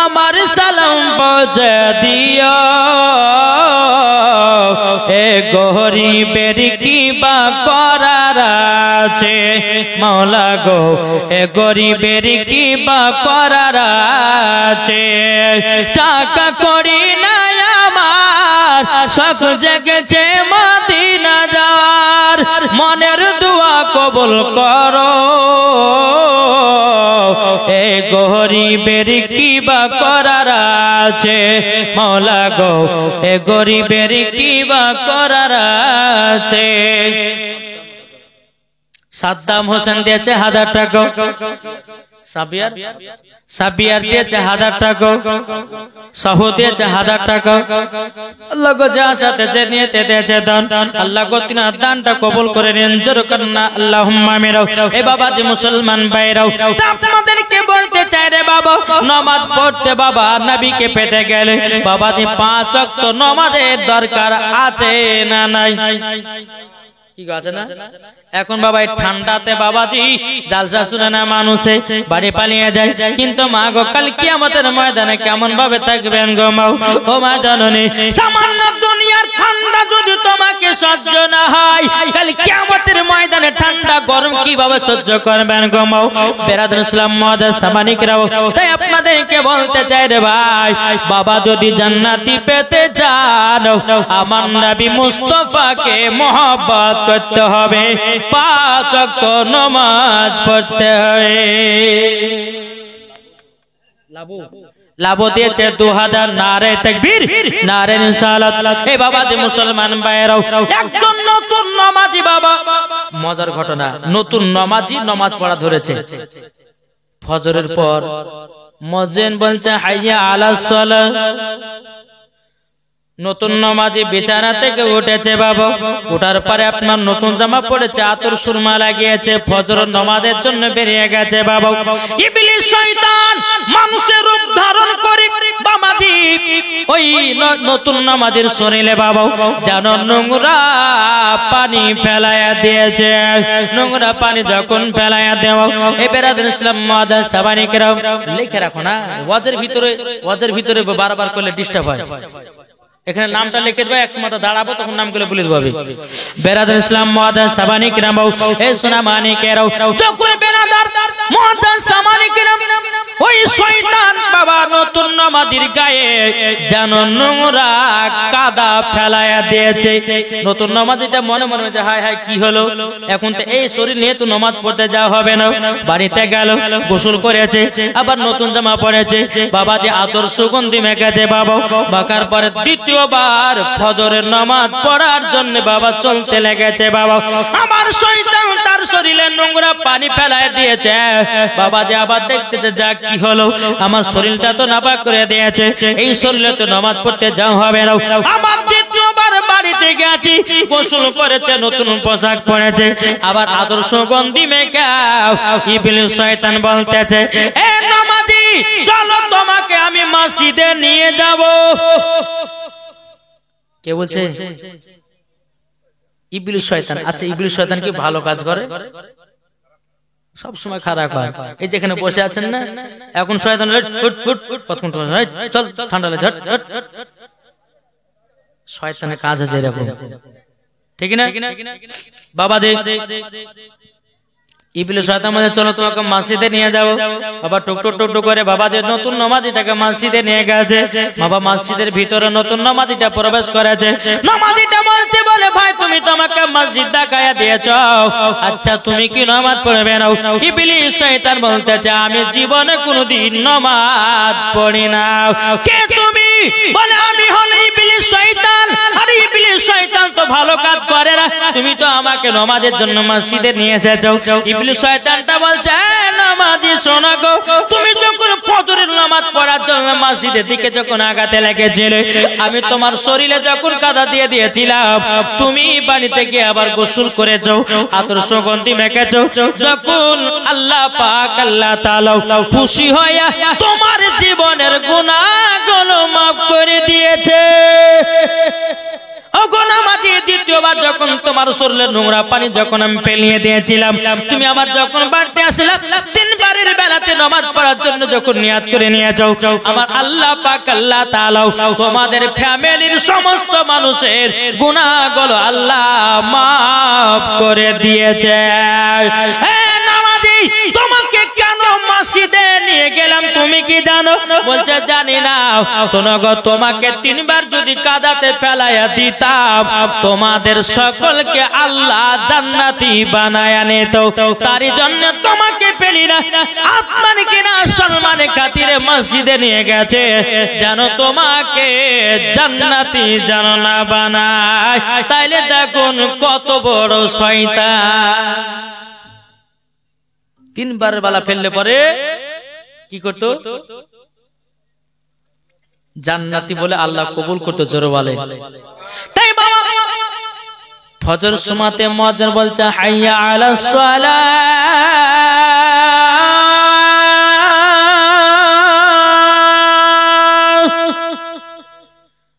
আমার সালাম পৌঁছে দিও। এ গরিবের কি বা করার আছে মাওলা গো, এ গরিবের কি বা করার আছে। টাকা করি না আমার, শখ জেগেছে মদিনা যাওয়ার, মনের দোয়া কবুল করো। এ গরিবের কি বা করার আছে মাওলা গো, এ গরিবের কি বা করার আছে। সাদ্দাম হোসেন দিয়েছে 1000 টাকা, সাবিয়ার দিয়েছে 1000 টাকা, সাহু দিয়েছে 1000 টাকা। আল্লাহ গো যা সাথে যে নিয়েতে দিয়েছে দান, আল্লাহ গো তিনার দানটা কবুল করে নিন, জোর করেন না আল্লাহুম্মা আমিন। এই বাবা যে মুসলমান ভাইরাও, আপনাদেরকে বলতে চাই রে বাবা, নামাজ পড়তে বাবা নবীকে পেতে গেলে বাবা যে 5 ওয়াক্ত নামাজের দরকার আছে না নাই? কি আছে না? এখন বাবা এই ঠান্ডাতে বাবাজি জালসা শুনে না মানুষে বাড়ি পালিয়ে যায়, কিন্তু মা গো কাল কিয়ামতের ময়দানে কেমন ভাবে থাকবেন গো মা? ও মা জননী, সামান্য দুনিয়া দুনিয়ার ঠান্ডা যদি তোমাকে সহ্য না হয়, কাল কিয়ামতের ময়দানে ঠান্ডা গরম কিভাবে সহ্য করবেন গো মাও বেরাদর ইসলাম মুআদ্দাস সামানিকরাও। তাই আপনাদেরকে বলতে চাই রে ভাই, বাবা যদি জান্নাতি পেতে চান, আমার নবী মুস্তাফাকে মহব্বত করতে হবে, 5 ওয়াক্ত নামাজ পড়তে হবে। লাভো দিয়েছে 2000 নারে তাকবীর, নারে রিসালাত। এই বাবা যে মুসলমান ভাইরাও, একজন নতুন নামাজি বাবা, মজার ঘটনা, নতুন নামাজি নামাজ পড়া ধরেছে। ফজরের পর মুয়াজ্জিন বলছে হাইয়া আলাস সালাহ। নতুন নামাজি বিছানা থেকে উঠেছে বাবা, ওঠার পরে আপনার নতুন জামা পড়েছে, আতর সুরমা লাগিয়েছে, ফজর নামাজের জন্য বেরিয়ে গেছে বাবা। ইবলিস শয়তান মানুষের রূপ ধারণ করে বাবাজি ওই নতুন নামাজের শরীরে বাবা যেন নোংরা পানি ফেলায়া দিয়েছে। নোংরা পানি যখন ফেলায়া দেওয়া, এবারে ইসলাম মুআদ্দাস সাবানিকরাম লিখে রাখো না, ওয়াজের ভিতরে বারবার করলে ডিস্টার্ব হয়। এখানে নামটা লিখে দেবো, এক সময় দাঁড়াবো তখন নামগুলো বলে দেবো। বেরাদার ইসলাম মুআদ্দাস সাবানিকরাম, এ সোনা মানিকেরাও, যখন বেরাদার মুআদ্দাস সাবানিকরাম ওই শয়তান বাবা নতুন নামাজির গায়ে যেন নোংরা কাদা ফেলায়া দিয়েছে। নতুন নামাজিটা মনে মনে যে হায় হায় কি হলো, এখন তো এই শরীর নিয়ে তো নামাজ পড়তে যাওয়া হবে না। বাড়িতে গেল, গোসল করেছে, আবার নতুন জামা পরেছে, বাবা যে আতর সুগন্ধি মেখেছে বাবা, মাখার পরে দ্বিতীয়বার ফজরের নামাজ পড়ার জন্য বাবা চলতে লেগেছে বাবা। আমার শয়তান তার শরীরে নোংরা পানি ফেলায় দিয়েছে বাবা, যে আবার দেখতেছে যা কি হলো, আমার শরীরটা তো নাপাক করে দিয়েছে, এই শরীরে তো নামাজ পড়তে যাওয়া হবে না। আমার দ্বিতীয়বার বাড়িতে গেছি, গোসল করেছে, নতুন পোশাক পরেছে, আবার আদর্শ গন্ধি মেখে ইবলিস শয়তান বলতেছে এ নামাজি চলো তোমাকে আমি মসজিদে নিয়ে যাব। কে বলছে? ইবলিস শয়তান। আচ্ছা ইবলিস শয়তান কি ভালো কাজ করে? সব সময় খারাপ হয়। এই যেখানে বসে আছেন না, এখন শয়তান চল ঠান্ডা লাগে, শয়তানের কাজ আছে এরকম, ঠিক না বাবা? দে ইবলিস শয়তান বলে চলো তোমাকে মসজিদে নিয়ে যাব। বাবা টুকটুক টুকটুক করে বাবা যে নতুন নামাজিটাকে মসজিদে নিয়ে গেছে। বাবা মসজিদের ভিতরে নতুন নামাজিটা প্রবেশ করেছে। নামাজিটা বলতে বলে ভাই তুমি তো আমাকে মসজিদ দেখায়া দিয়েছো, আচ্ছা তুমি কি নামাজ পড়বে না? ইবলিস শয়তান বলতেছে আমি জীবনে কোনোদিন নামাজ পড়ি না। কে তুমি? বলে আমি হলো ইবলিস শয়তান। আরে ইবলিস শয়তান তো ভালো কাজ করে না, তুমি তো আমাকে নামাজের জন্য মসজিদে নিয়ে এসেছো। ইবলিস শয়তানটা বলছে নামাজি শোনো গো, তুমি যখন ফজরের নামাজ পড়ার জন্য মসজিদের দিকে যখন আগাতে লেগেছিলে, আমি তোমার শরীরে যখন কাদা দিয়ে দিয়েছিলাম, তুমি বাড়িতে গিয়ে আবার গোসল করেছো, আতর সুগন্ধি মেখেছো, যখন আল্লাহ পাক আল্লাহ তাআলা খুশি হয়ে তোমার জীবনের গুনাহগুলো মাফ করে দিয়েছে। দ্বিতীয়বার যখন তোমার শরীরে নোংরা পানি যখন আমি ফেলিয়ে দিয়েছিলাম, তুমি আমার যখন বাড়িতে আসলে 3 বারের বেলাতে নামাজ পড়ার জন্য যখন নিয়াত করে নিয়ে যাও, আমার আল্লাহ পাক আল্লাহ তাআলা তোমাদের ফ্যামিলির সমস্ত মানুষের গুনাহগুলো আল্লাহ মাফ করে দিয়েছে। হে নামাজি তোমাকে কেন মসজিদে নিয়ে গেলাম তুমি কি জানো? বলছে জানি না। শোনো গো, তোমাকে 3 বার যদি কাদাতে ফেলাইয়া দিতাম, তোমাদের সকলকে আল্লাহ জান্নাতি বানায়া নিত। তারই জন্য তোমাকে পেলি না, আপনার কিনা সম্মানের খাতিরে মসজিদে নিয়ে গেছে, যেন তোমাকে জান্নাতি যেন না বানায়। তাইলে দেখুন কত বড় শয়তান। 3 বার বালা ফেললে পরে কি করতো? জান্নাতি বলে আল্লাহ কবুল করতে জোরে বলে। তাই বাবা ফজর সময়তে মুয়াজ্জিন বলছে হাইয়া আলাস সালাহ,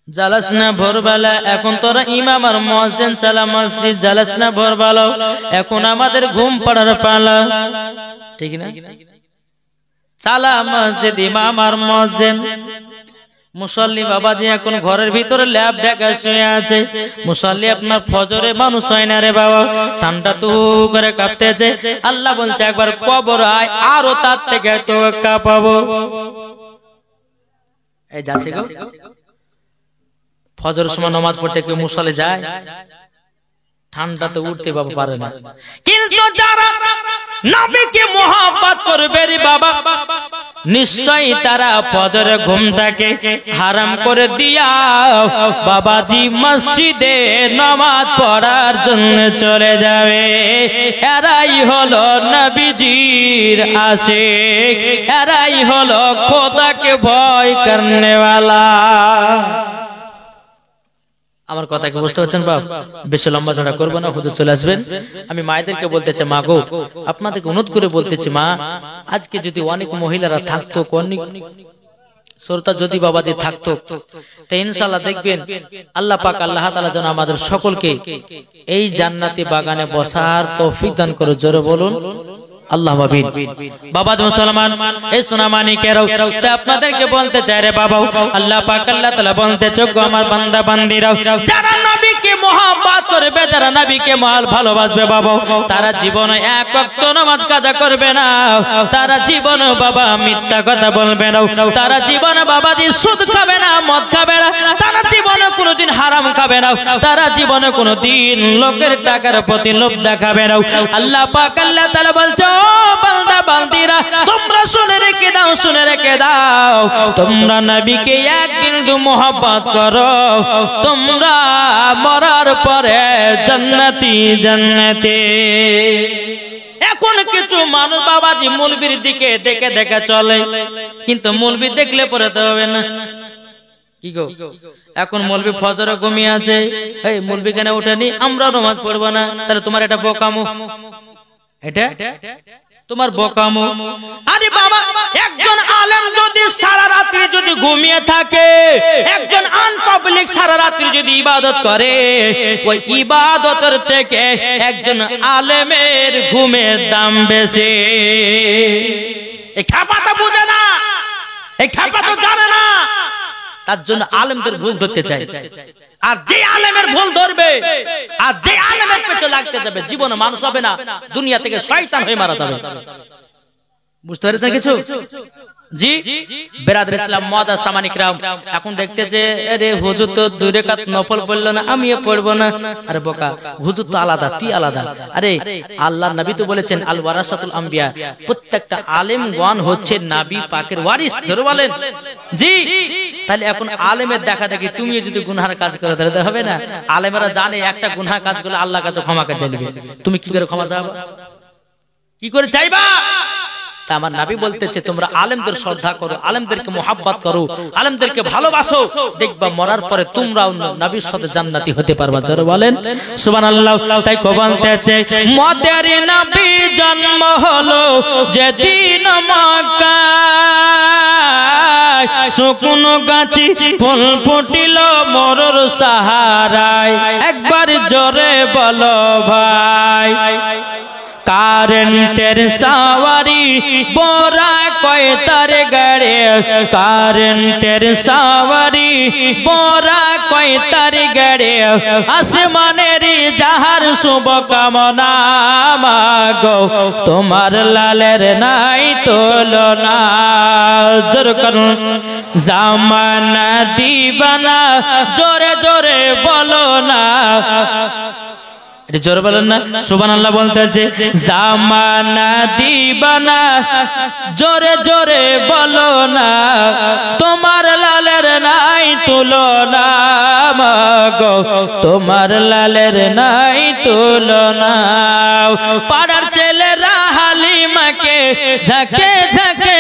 জালাস না ভোরবেলা। এখন তোরা ইমাম আর মুয়াজ্জিন চালা মসজিদ, জালাস না ভোরবেলা, এখন আমাদের ঘুম পড়ার পালা, ঠিক না? চালা মসজিদ ইমাম আর মুয়াজ্জিন। মুসল্লি বাবাজি এখন ঘরের ভিতরে ল্যাব ঢাকা শুয়ে আছে। মুসল্লি আপনার ফজরে মানুষ হয় না রে বাবা, ঠান্ডা তু করে কাঁপতেছে। আল্লাহ বলছে একবার কবর আয়, আরো তার থেকে তো কাঁপাবো। এই যাচ্ছে গো, ফজরের সময় নামাজ পড়তে কেউ মুসল্লি যায়? ঠান্ডাতে উঠতে বাবা পারে না। কিন্তু যারা নবীকে মহব্বত করবে রে বাবা, নিশ্চয়ই তারা ফজরের ঘুমটাকে হারাম করে দিয়া বাবাজি মসজিদে নামাজ পড়ার জন্য চলে যাবে। এরাই হলো নবীজির আশিক, এরাই হলো খোদাকে ভয় করনেওয়ালা। আমার কথা কি বুঝতে পারছেন বাপ? বেশি লম্বা চড়া করবো না, হুজুর চলে আসবেন। আমি মায়েদেরকে বলতেছি, মা গো, আপনাদেরকে অনুরোধ করে বলতেছি, মা আজকে যদি অনেক মহিলারা থাকতো, অনেক শ্রোতা যদি বাবাজি থাকতো, তো ইনশাআল্লাহ দেখবেন আল্লাহ পাক আল্লাহ তাআলা যেন আমাদের সকলকে এই জান্নাতি বাগানে বসার তৌফিক দান করে। জোরে বলুন আল্লাহ আমিন। বাবা মুসলমান, এই সোনামানিকেরাও আপনাদেরকে বলতে চাই রে বাবা, আল্লাহ পাক আল্লাহ তাআলা বলতে চোখ আমার বান্দা বান্দিরাও, যারা নবীকে মহব্বত করবে, যারা নবীকে ভালোবাসবে বাবা, তারা জীবনে এক ওয়াক্ত নামাজ কাজা করবে না, তারা জীবনে বাবা মিথ্যা কথা বলবে না, তারা জীবনে বাবাজি সুদ খাবে না, মদ খাবে না, তারা জীবনে কোনোদিন হারাম খাবে না, তারা জীবনে কোনোদিন লোকের টাকার প্রতি লোভ দেখাবে না। আল্লাহ পাক আল্লাহ তাআলা বলছে, বান্দা বান্দিরা তোমরা শুনে রেখে দাও, শুনে রেখে দাও, তোমরা নবীকে একদিন মহব্বত করো, তোমরা মরার পরে জান্নাতি জান্নাতে। এখন কিছু মানুষ বাবাজি মৌলবীর দিকে দেখে দেখে চলে, কিন্তু মৌলবী দেখলে পরে তো হবে না। কি গো, এখন মৌলবী ফজরে ঘুমিয়ে আছে, এই মৌলবী কেন ওঠেনি, আমরা নামাজ পড়বো না, তাহলে তোমার এটা বোকামো, এটা তোমার বোকামো। আরে বাবা, একজন আলেম যদি সারা রাত্রি যদি ঘুমিয়ে থাকে, একজন আনপাবলিক সারা রাত্রি যদি ইবাদত করে, ওই ইবাদতের থেকে একজন আলেমের ঘুমের দাম বেশি। এই খাপাটা বুঝে না, এই খাপাটা জানে না, তার জন্য আলেমদের ভুল ধরতে চাই। আর যে আলেমের ভুল ধরবে, আর যে আলেমের পেছনে লাগতে যাবে, জীবনে মানুষ হবে না, দুনিয়া থেকে শয়তান হয়ে মারা যাবে। বুঝতে পেরেছেন কিছু? জি বেরাদর ইসলাম মুআদ্দাস সামানি কিরাম, এখন দেখতে যে আরে হুজুর তো 2 রাকাত নফল পড়লো না, আমিও পড়বো না। আরে বোকা, হুজুর তো আলাদা, তুই আলাদা। আরে আল্লাহর নবী তো বলেছেন আল ওয়ারাসাতুল আম্বিয়া, প্রত্যেকটা আলেমগণ হচ্ছে নবী পাকের ওয়ারিস। জোরে বলেন জি। তাহলে এখন আলেমের দেখা দেখি তুমিও যদি গুনাহের কাজ করো তাহলে হবে না। আলেমেরা জানে একটা গুনাহ কাজ করলে আল্লাহর কাছে ক্ষমা চাইবে, তুমি কি করে ক্ষমা চাইবা, কি করে চাইবা? তা আমার নবী বলতেছে তোমরা আলেমদের শ্রদ্ধা করো, আলেমদেরকে মোহাব্বত করো, আলেমদেরকে ভালোবাসো, দেখবা মরার পরে তোমরাও নবীর সাথে জান্নাতি হতে পারবা। জোরে বলেন সুবহানাল্লাহ। তাই কো বলতেছে, মদের নবী জন্ম হলো যেদিন মক্কায়, শুকনো গাছি ফুল ফুটিল মরুর সাহারায়, একবার জোরে বলো ভাই। কারেন্টের সাওয়ারি বোরা কয় তার গাড়ে, কারেন্টের সাওয়ারি বোরা কয় তার গাড়ে, আসমানের যাহার শুভ কামনা মাগো, তোমার লালের নাই তুলনা। জোর করুন জামানা দিবানা, জোরে জোরে বলো না, জোরে বলেন না সুবহানাল্লাহ বলতেছে, জামানা দিবানা, জোরে জোরে বলো না, তোমার লালের নাই তুলনা মাগো, তোমার লালের নাই তুলনা। পাড়ার ছেলেরা হালিমাকে ঝাঁকে ঝাঁকে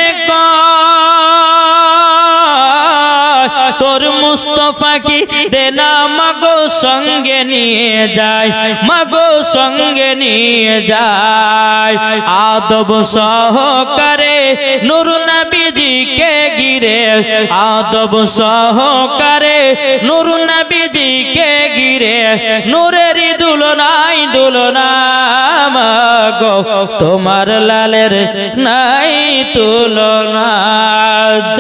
তোর মুস্তাফা কি দেনা মাগো সঙ্গে নিয়ে যায়, মাগো সঙ্গে নিয়ে যায়। আদব সহকারে নূর নবীজিকে ঘিরে, আদব সহকারে নূর নবীজিকে ঘিরে, নূরের দুলনাই দুলনা মাগো, তোমার লালের নাই তুলনা।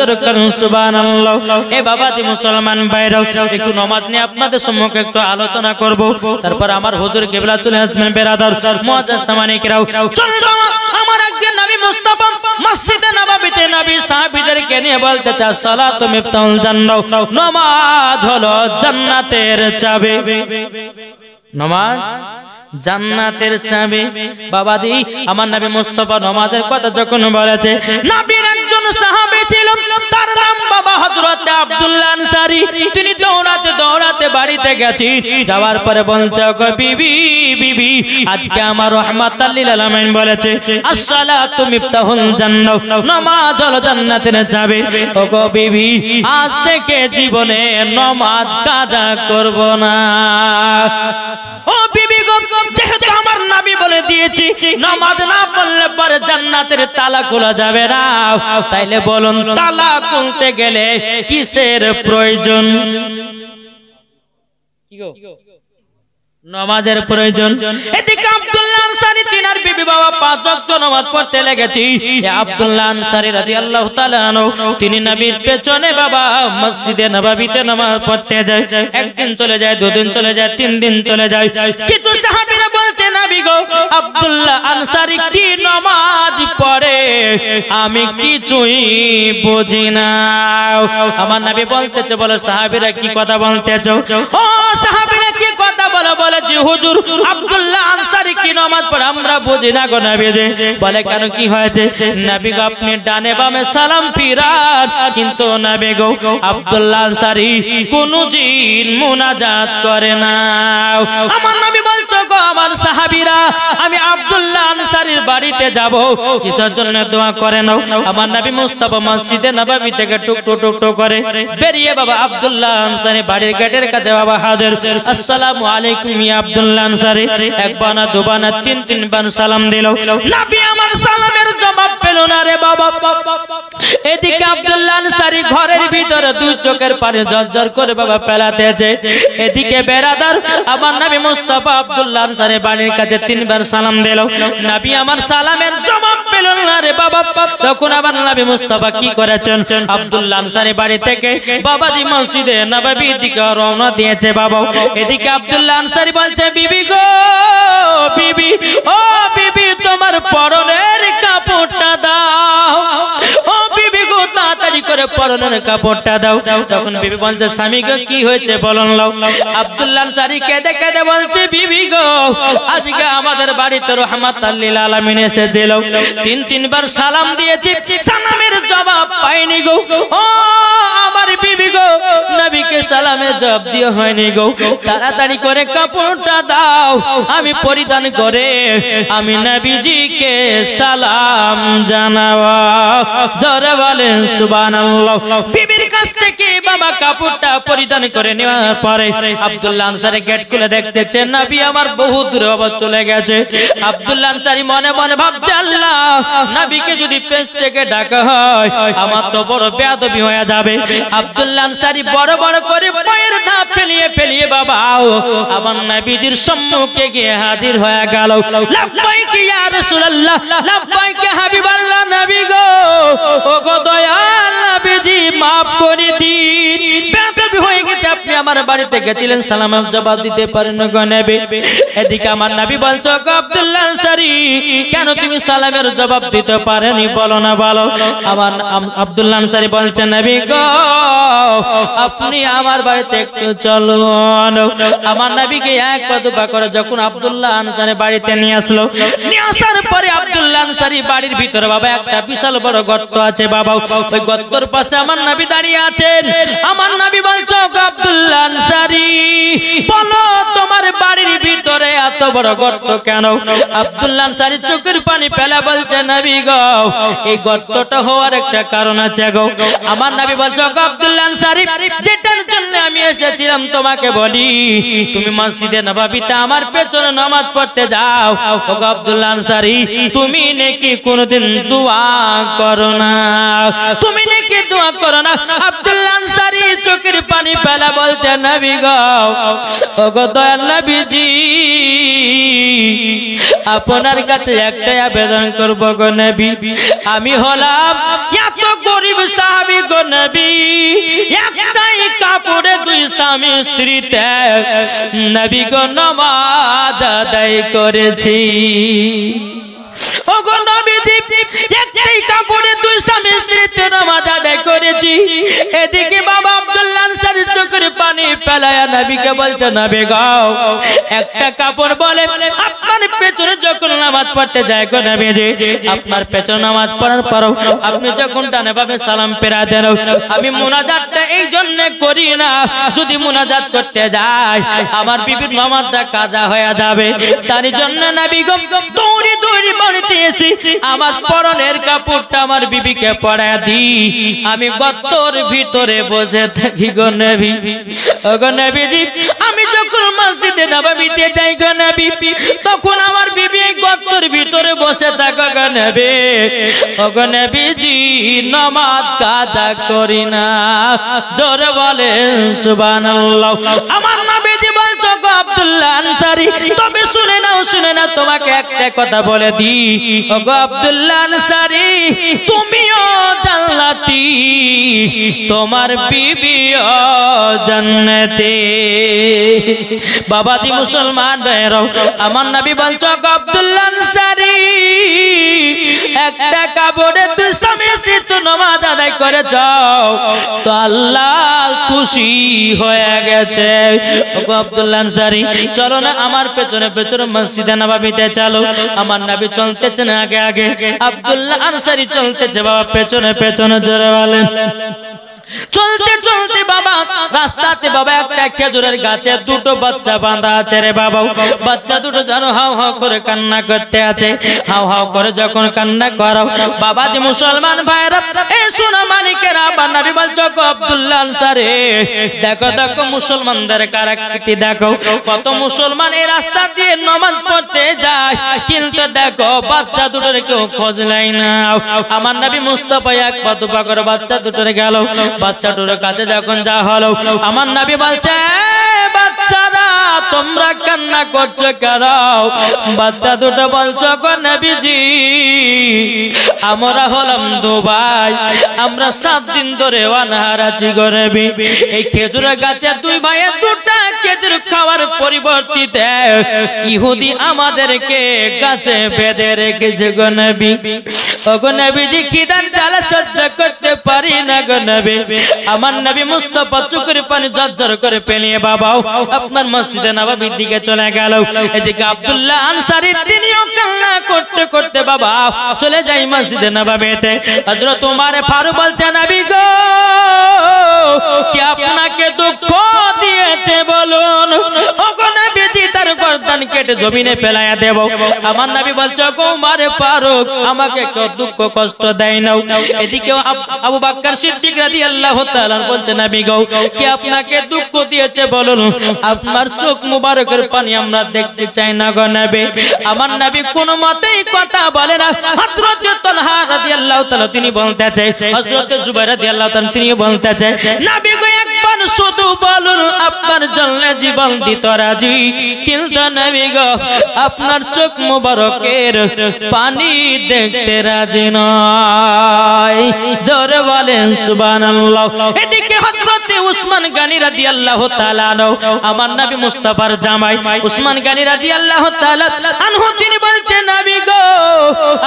জোরে করুন সুবহানাল্লাহ। এ বাবাজি মুসলমান ভাইরা, একটু নামাজ নিয়ে আপনাদের সম্মুখে একটু আলোচনা করব, তারপর আমার হুজুর কিবলা চলে আসবেন। বেরাদার মুআজ্জাজ সামানিকরাও, চলুন আমার আগে নবী মুস্তাফা মসজিদে নববীতে নবী সাহাবীদেরকে নিয়ে বলতেছে সালাতু মিফতাহুল জান্নাহ, নামাজ হলো জান্নাতের চাবি। নামাজ জান্নাতের চাবি। বাবাজি আমার নবী মুস্তাফা নামাজের কথা যখন বলেছে, নবীর একজন সাহাবী ছিল, তার নাম বাবা হযরত আব্দুল্লাহ আনসারী। তিনি দৌড়াতে দৌড়াতে বাড়িতে গেছি, যাওয়ার পরে বলছে গো বিবি বিবি, আজকে আমার রাহমাতাল লিল আলামিন বলেছে আসসালাতু মিফতাহুল জান্নাহ, নামাজ হলো জান্নাতের চাবি। ও গো বিবি, আজ থেকে জীবনে নামাজ কাজা করব না। ও বিবি গো, যেহেতু আমার নবী বলে দিয়েছি নামাজ না পড়লে পরে জান্নাতের তালা খোলা যাবে না, তাইলে বলুন তালা খুলতে গেলে কিসের প্রয়োজন? কি গো? নামাজের প্রয়োজন। এদিকে আব্দুল্লাহ আনসারী তিনার বিবি বাবা 5 ওয়াক্ত নামাজ পড়তে লেগেছি। আব্দুল্লাহ আনসারী রাদিয়াল্লাহু তাআলা আনহু তিনি নবীর পেছনে বাবা মসজিদে নববীতে নামাজ পড়তে যায়। একদিন চলে যায়, দুদিন চলে যায়, 3 দিন চলে যায়। কিন্তু সাহাবীরা বলতে নবী গো, আব্দুল্লাহ আনসারী কি নামাজ পড়ে আমি কিছুই বুঝি না। আমার নবী বলতেছে, বলে সাহাবীরা কি কথা বলতেছো? ও সাহাবীরা কি কথা বলে? বলেছি হুজুর আব্দুল্লাহ আনসারী কি নামাজ পড়ে আমরা বুঝি না গো নবী। বলে কেন, কি হয়েছে? নবী গো আপনি ডানে বামে সালাম ফিরান, কিন্তু নবী গো আব্দুল্লাহ আনসারী কোন দিন মুনাজাত করে না। আমার নবী বলতো গো আমার সাহাবীরা, আমি আব্দুল্লাহ আনসারীর বাড়িতে যাব, কিসের জন্য দোয়া করে নাও। আমার নবী মুস্তাফা মসজিদে নববী থেকে টুকটু টুকটু করে বেরিয়ে বাবা আব্দুল্লাহ আনসারী বাড়ির গেটের কাছে বাবা হাজির। আসসালামু আলাইকুম ইয়া আব্দুল্লাহ আনসারী। একবার না দুবার না 3 বার সালাম দিল, নবী আমার সালামের জবাব পেল না রে বাবা। এদিকে আব্দুল্লাহ আনসারী ঘরের ভিতরে 2 চোখের পানি ঝরঝর করে বাবা ফেলাতেছে। এদিকে বেরাদার আমার নবী মুস্তাফা আব্দুল্লাহ আনসারী বাড়ির কাছে 3 বার সালাম দিল, নবী আমার সালামের জবাব পেল না রে বাবা। তখন আবার নবী মুস্তাফা কি করেছেন, আব্দুল্লাহ আনসারী বাড়ি থেকে বাবাজি মসজিদে নববীর দিকে রওনা দিয়েছে বাবা। এদিকে আব্দুল্লাহ আনসারী বলছে, বিবি গো বিবি, ও বিবি তোমার পরনের কাপড়টা দাও। ও বিবি গো তাড়াতাড়ি করে পরনের কাপড়টা দাও। তখন বিবি বলছে, স্বামী গো কি হয়েছে বলুন লাও। আব্দুল্লাহ আনসারী কেঁদে কেঁদে বলছে, বিবি গো আজকে আমাদের বাড়িতে রাহমাতাল লিল আলামিন এসেছিল, 3 বার সালাম দিয়েছি, সালামের জবাব পাইনি গো। ও আমার বিবি গো, নবীকে সালামের জবাব দিয়ে হয়নি গো, তাড়াতাড়ি করে কাপড়টা দাও, আমি পরিধান করে আমি নবীজিকে সালাম জানাবো। জোরে বলেন সুবহানাল্লাহ। বিবির কাছ থেকে বাবা কাপড়টা পরিধান করে নেওয়ার পরে আব্দুল্লাহ আনসারী গেট খুলে দেখতেছেন নবী আমার বহু দূরে বাবা চলে গেছে। আব্দুল্লাহ আনসারী মনে মনে ভাবছে, আল্লাহ নবীকে যদি পেছ থেকে ডাকা হয় আমার তো বড় বেয়াদবি হয়ে যাবে। আব্দুল্লাহ আনসারী বড় বড় করে পায়ের ধাপ ফেলিয়ে ফেলিয়ে বাবা আমার নবীজির সম্মুখে গিয়ে হাজির হয়ে গেল। লাব্বাইক ইয়া রাসূলুল্লাহ, লাব্বাইক হাবিবাল্লাহ, নবী গো ও গো দয়াল নবীজি maaf করে দিন, বেয়াদবি হয়ে গেছে, আপনি আমার বাড়িতে গেছিলেন সালামের জবাব দিতে পারেন গো নবী। এদিকে আমার নবী বলছো, গো আব্দুল্লাহ আনসারী কেন তুমি সালামের জবাব দিতে পারেনি বলো না বলো। আমার আব্দুল্লাহ আনসারী বলছে, নবী গো আপনি আমার বাড়িতে একটু চলুন। আমার নবীকে 1 পা 2 পা করে যখন আব্দুল্লাহ আনসারী বাড়িতে নিয়ে আসলো, নিয়ে আসার পরে আব্দুল্লাহ আনসারী বাড়ির ভিতরে বাবা একটা বিশাল বড় গর্ত আছে বাবা, ওই গর্তের পাশে আমার নবী দাঁড়িয়ে আছেন। আমার নবী বলছো, গো আব্দুল্লাহ আনসারী বলো তোমার বাড়ির ভিতরে এত বড় গর্ত কেন? আব্দুল্লাহ আনসারী চোখের পানি ফেলে বলছে, নবী গো এই গর্তটা হওয়ার একটা কারণ আছে গো। আমার নবী বলছো, গো আব্দুল্লাহ আনসারী যেটার জন্য আমি এসেছিলাম তোমাকে বলি, তুমি মসজিদে নববীতে আমার পেছনে নামাজ পড়তে যাও। ও গো আব্দুল্লাহ আনসারী তুমি নাকি কোনদিন দোয়া করো না, তুমি নাকি দোয়া করো না। আব্দুল্লাহ আনসারী চোখের পানি ফেলা বলছে, নবী গো ও গো দয়াল নবীজি আপনার কাছে একটাই আবেদন করব গো নবী, আমি হলাম এত গরিব সাহাবী গো নবী একটাই কাপড়ে দুই স্বামী স্ত্রীতে নবী গো নামাজ আদায় করেছি। ওগো নবীজি একটাই কাপড়ে দুই স্বামী স্ত্রীতে নামাজ আদায় করেছি। এদিকে বাবা আব্দুল্লাহ আনসারী চোখের পানি ফেলায়া নবীকে বলছে নবী গো একটা কাপড় বলে আপনার পেছনে যখন নামাজ পড়তে যায় গো নবীজি আপনার পেছনে নামাজ পড়ার পরও আপনি যখন ডানে বামে সালাম ফেরা দেন আমি মুনাজাতটা এই জন্য করি না, যদি মুনাজাত করতে যাই আমার বিবির নামাজটা কাজা হয়ে যাবে, তার জন্য নবী গো দৌড়ি দৌড়ি বাড়িতে এসে আমার পরনের কাপড়টা আমার বিবিকে পরায়া দিই, আমি গর্তর ভিতরে বসে থাকি গো নবী। ওগো নবীজি আমি যখন মসজিদে নববীতে যাই গো নবী তখন আমার বিবি গর্তর ভিতরে বসে থাকে গো নবী। ওগো নবীজি নামাজ কাজা করি না, জোরে বলেন সুবহানাল্লাহ। আমার নবীজি বলছো গো আব্দুল্লাহ আনসারী তবে শুনে নাও তোমাকে একটা কথা বলে দি ওগো আব্দুল্লাহ আনসারী তুমিও জান্নাতি তোমার বিবিও জান্নাতে। বাবাজি মুসলমান ভাইরাও আমার নবী বলছো গো আব্দুল্লাহ আনসারী একটা কাপড়ে তুই স্বামী স্ত্রী তো নামাজ আদায় করেছ তো আল্লাহ খুশি হয়ে গেছে। ওগো আব্দুল্লাহ আনসারী চলো না আমার পেছনে পেছনে মসজিদে নববীতে চলো। আমার নবী চলতেছেন আগে আগে, আব্দুল্লাহ আনসারী চলতেছে বাবা পেছনে পেছনে, জোরে বলেন। চলতে চলতে বাবা রাস্তাতে বাবা একটা খেজুরের গাছে দুটো বাচ্চা বাঁধা আছে রে বাবা, বাচ্চা দুটো জানো হাও হাও করে কান্না করতে আছে। হাও হাও করে যখন কান্না করো বাবা যে মুসলমান ভাইরা এই সোনা মানিকেরা আমার নবী বলছো গো আব্দুল্লাহ আনসারী দেখো দেখো মুসলমানদের কারাকৃতি দেখো, কত মুসলমান এই রাস্তা দিয়ে নামাজ পড়তে যায় কিন্তু দেখো বাচ্চা দুটোর কেউ খোঁজ নাই না। আমার নবী মুস্তাফা এক পা দুপা করে বাচ্চা দুটোর গেল, বাচ্চা দুটোর কাছে যখন যা হলো আমার নবী বলছে বাচ্চারা তোমরা কান্না করছো কেন? বাচ্চা দুটো বলছো গো নবীজি আমরা হলাম দুবাই, আমরা 7 দিন ধরে অনাহার আছি গো নবী। এই খেজুরের গাছে দুই ভাইয়ের দুটা খেজুর খাওয়ার পরিবর্তিতে ইহুদি আমাদেরকে গাছে বেঁধে রেখেছে গো নবী। ওগো নবীজি খিদার জ্বালা সহ্য করতে পারি না গো নবী। আমার নবী মুস্তাফা চোখের পানি ঝরঝর করে পেলিয়ে বাবা আপনার মসজিদে নববীর দিকে চলে গেল। এদিকে আব্দুল্লাহ আনসারী তিনিও কান্না করতে করতে বাবা চলে যাই মসজিদে নববীতে। হযরত ওমর ফারুক বলছে নবী গো কি আপনাকে দুঃখ দিয়েছে বলুন, ওগো নবীজি তার গর্দান কেটে জমিনে ফেলায়া দেব। আমার নবী বলছে গো ওমর ফারুক আমাকে কেউ দুঃখ কষ্ট দেয় না। এদিকে আবু বকর সিদ্দিক রাদিয়াল্লাহু তাআলা বলছে নবী গো কি আপনাকে দুঃখ দিয়েছে বলুন, আপনার চোখ মুবারকের পানি আমরা দেখতে চাই না গো নবী। আমার নবী কোন মতেই কথা বলে না। হযরত তালহা রাদিয়াল্লাহু তাআলা তিনি বলতে চাই, হযরত জুবাইর রাদিয়াল্লাহু তাআলা তিনি বলতে চাই নবী গো একবার শুধু বলুন আপনার জন্য জীবন দিতে রাজি, কিন্তু নবী গো আপনার চোখ মুবারকের পানি দেখতে রাজি নয়, জোরে বলেন সুবহানাল্লাহ। এদিকে হযরত উসমান গনি রাদিয়াল্লাহু তাআলা আমার নবী মুস্তাফার জামাই উসমান গনি রাদিয়াল্লাহু তাআলা আনহু তিনি বলছেন নবী গো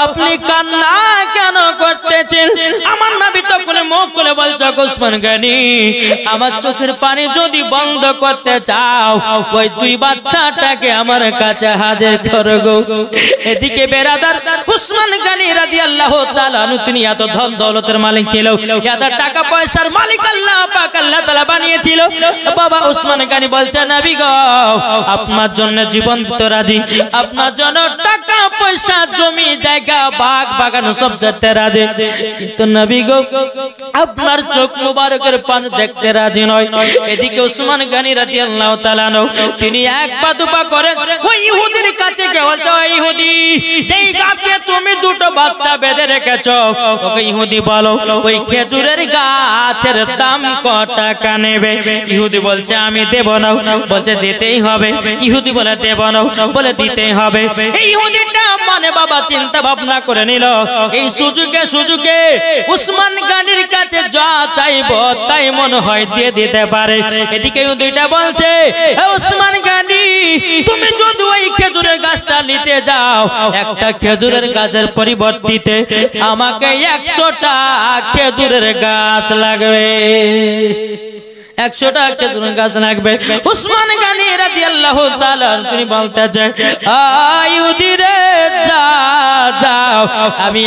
আপনি কান্না কেন করতেছেন? আমার নবী তখন মুখ খুলে বলছে উসমান গনি আমার চোখের পানি যদি বন্ধ করতে চাও ওই দুই বাচ্চাটাকে আমার কাছে হাজির করো গো। এদিকে বেরাদার উসমান গনি রাদিয়াল্লাহু তাআলা তিনি এত ধন দৌলতের মালিক ছিল, এত টাকা পয়সার মালিক আল্লাহ পাক আল্লাহ তাআলা বানিয়েছিল। বাবা উসমান গনি বলছে নবী গো আপনার জন্য জীবন দিতে রাজি, আপনার জন্য টাকা পয়সা জমি জায়গা বাগ বাগান সব যেতে রাজি, কিন্তু নবী গো আপনার চোখ মুবারকের পানি দেখতে রাজি নয়। এদিকে উসমান গনি রাদিয়াল্লাহু তাআলা তিনি এক পা দুপা করে ওই ইহুদির কাছে বলছে ইহুদি যেই গাছে তুমি দুটো বাচ্চা বেঁধে রেখেছো ওকে ইহুদি বলো ওই খেজুরের গাছের দাম কত টাকা নেবে? ইহুদি বলছে আমি দেব না, বলছে দিতেই হবে। ইহুদি বলে দেব না, বলে দিতেই হবে। এই ইহুদিটা মানে বাবা চিন্তা ভাবনা করে নিল এই সুযোগে উসমান গনির কাছে যা চাইবো তাই মনে হয় দিয়ে দিতে পারে। এদিকে দুইটা বলছে, ওসমান গনি তুমি যদি ওই খেজুরের গাছটা নিতে যাও, একটা খেজুরের গাছের পরিবর্তিতে আমাকে 100টা খেজুরের গাছ লাগবে, 100টা খেজুরের গাছ লাগবে। ওসমান গনি রাদিয়াল্লাহু তাআলা তিনি বলতেছে, আয়ুদি রে যাও আমি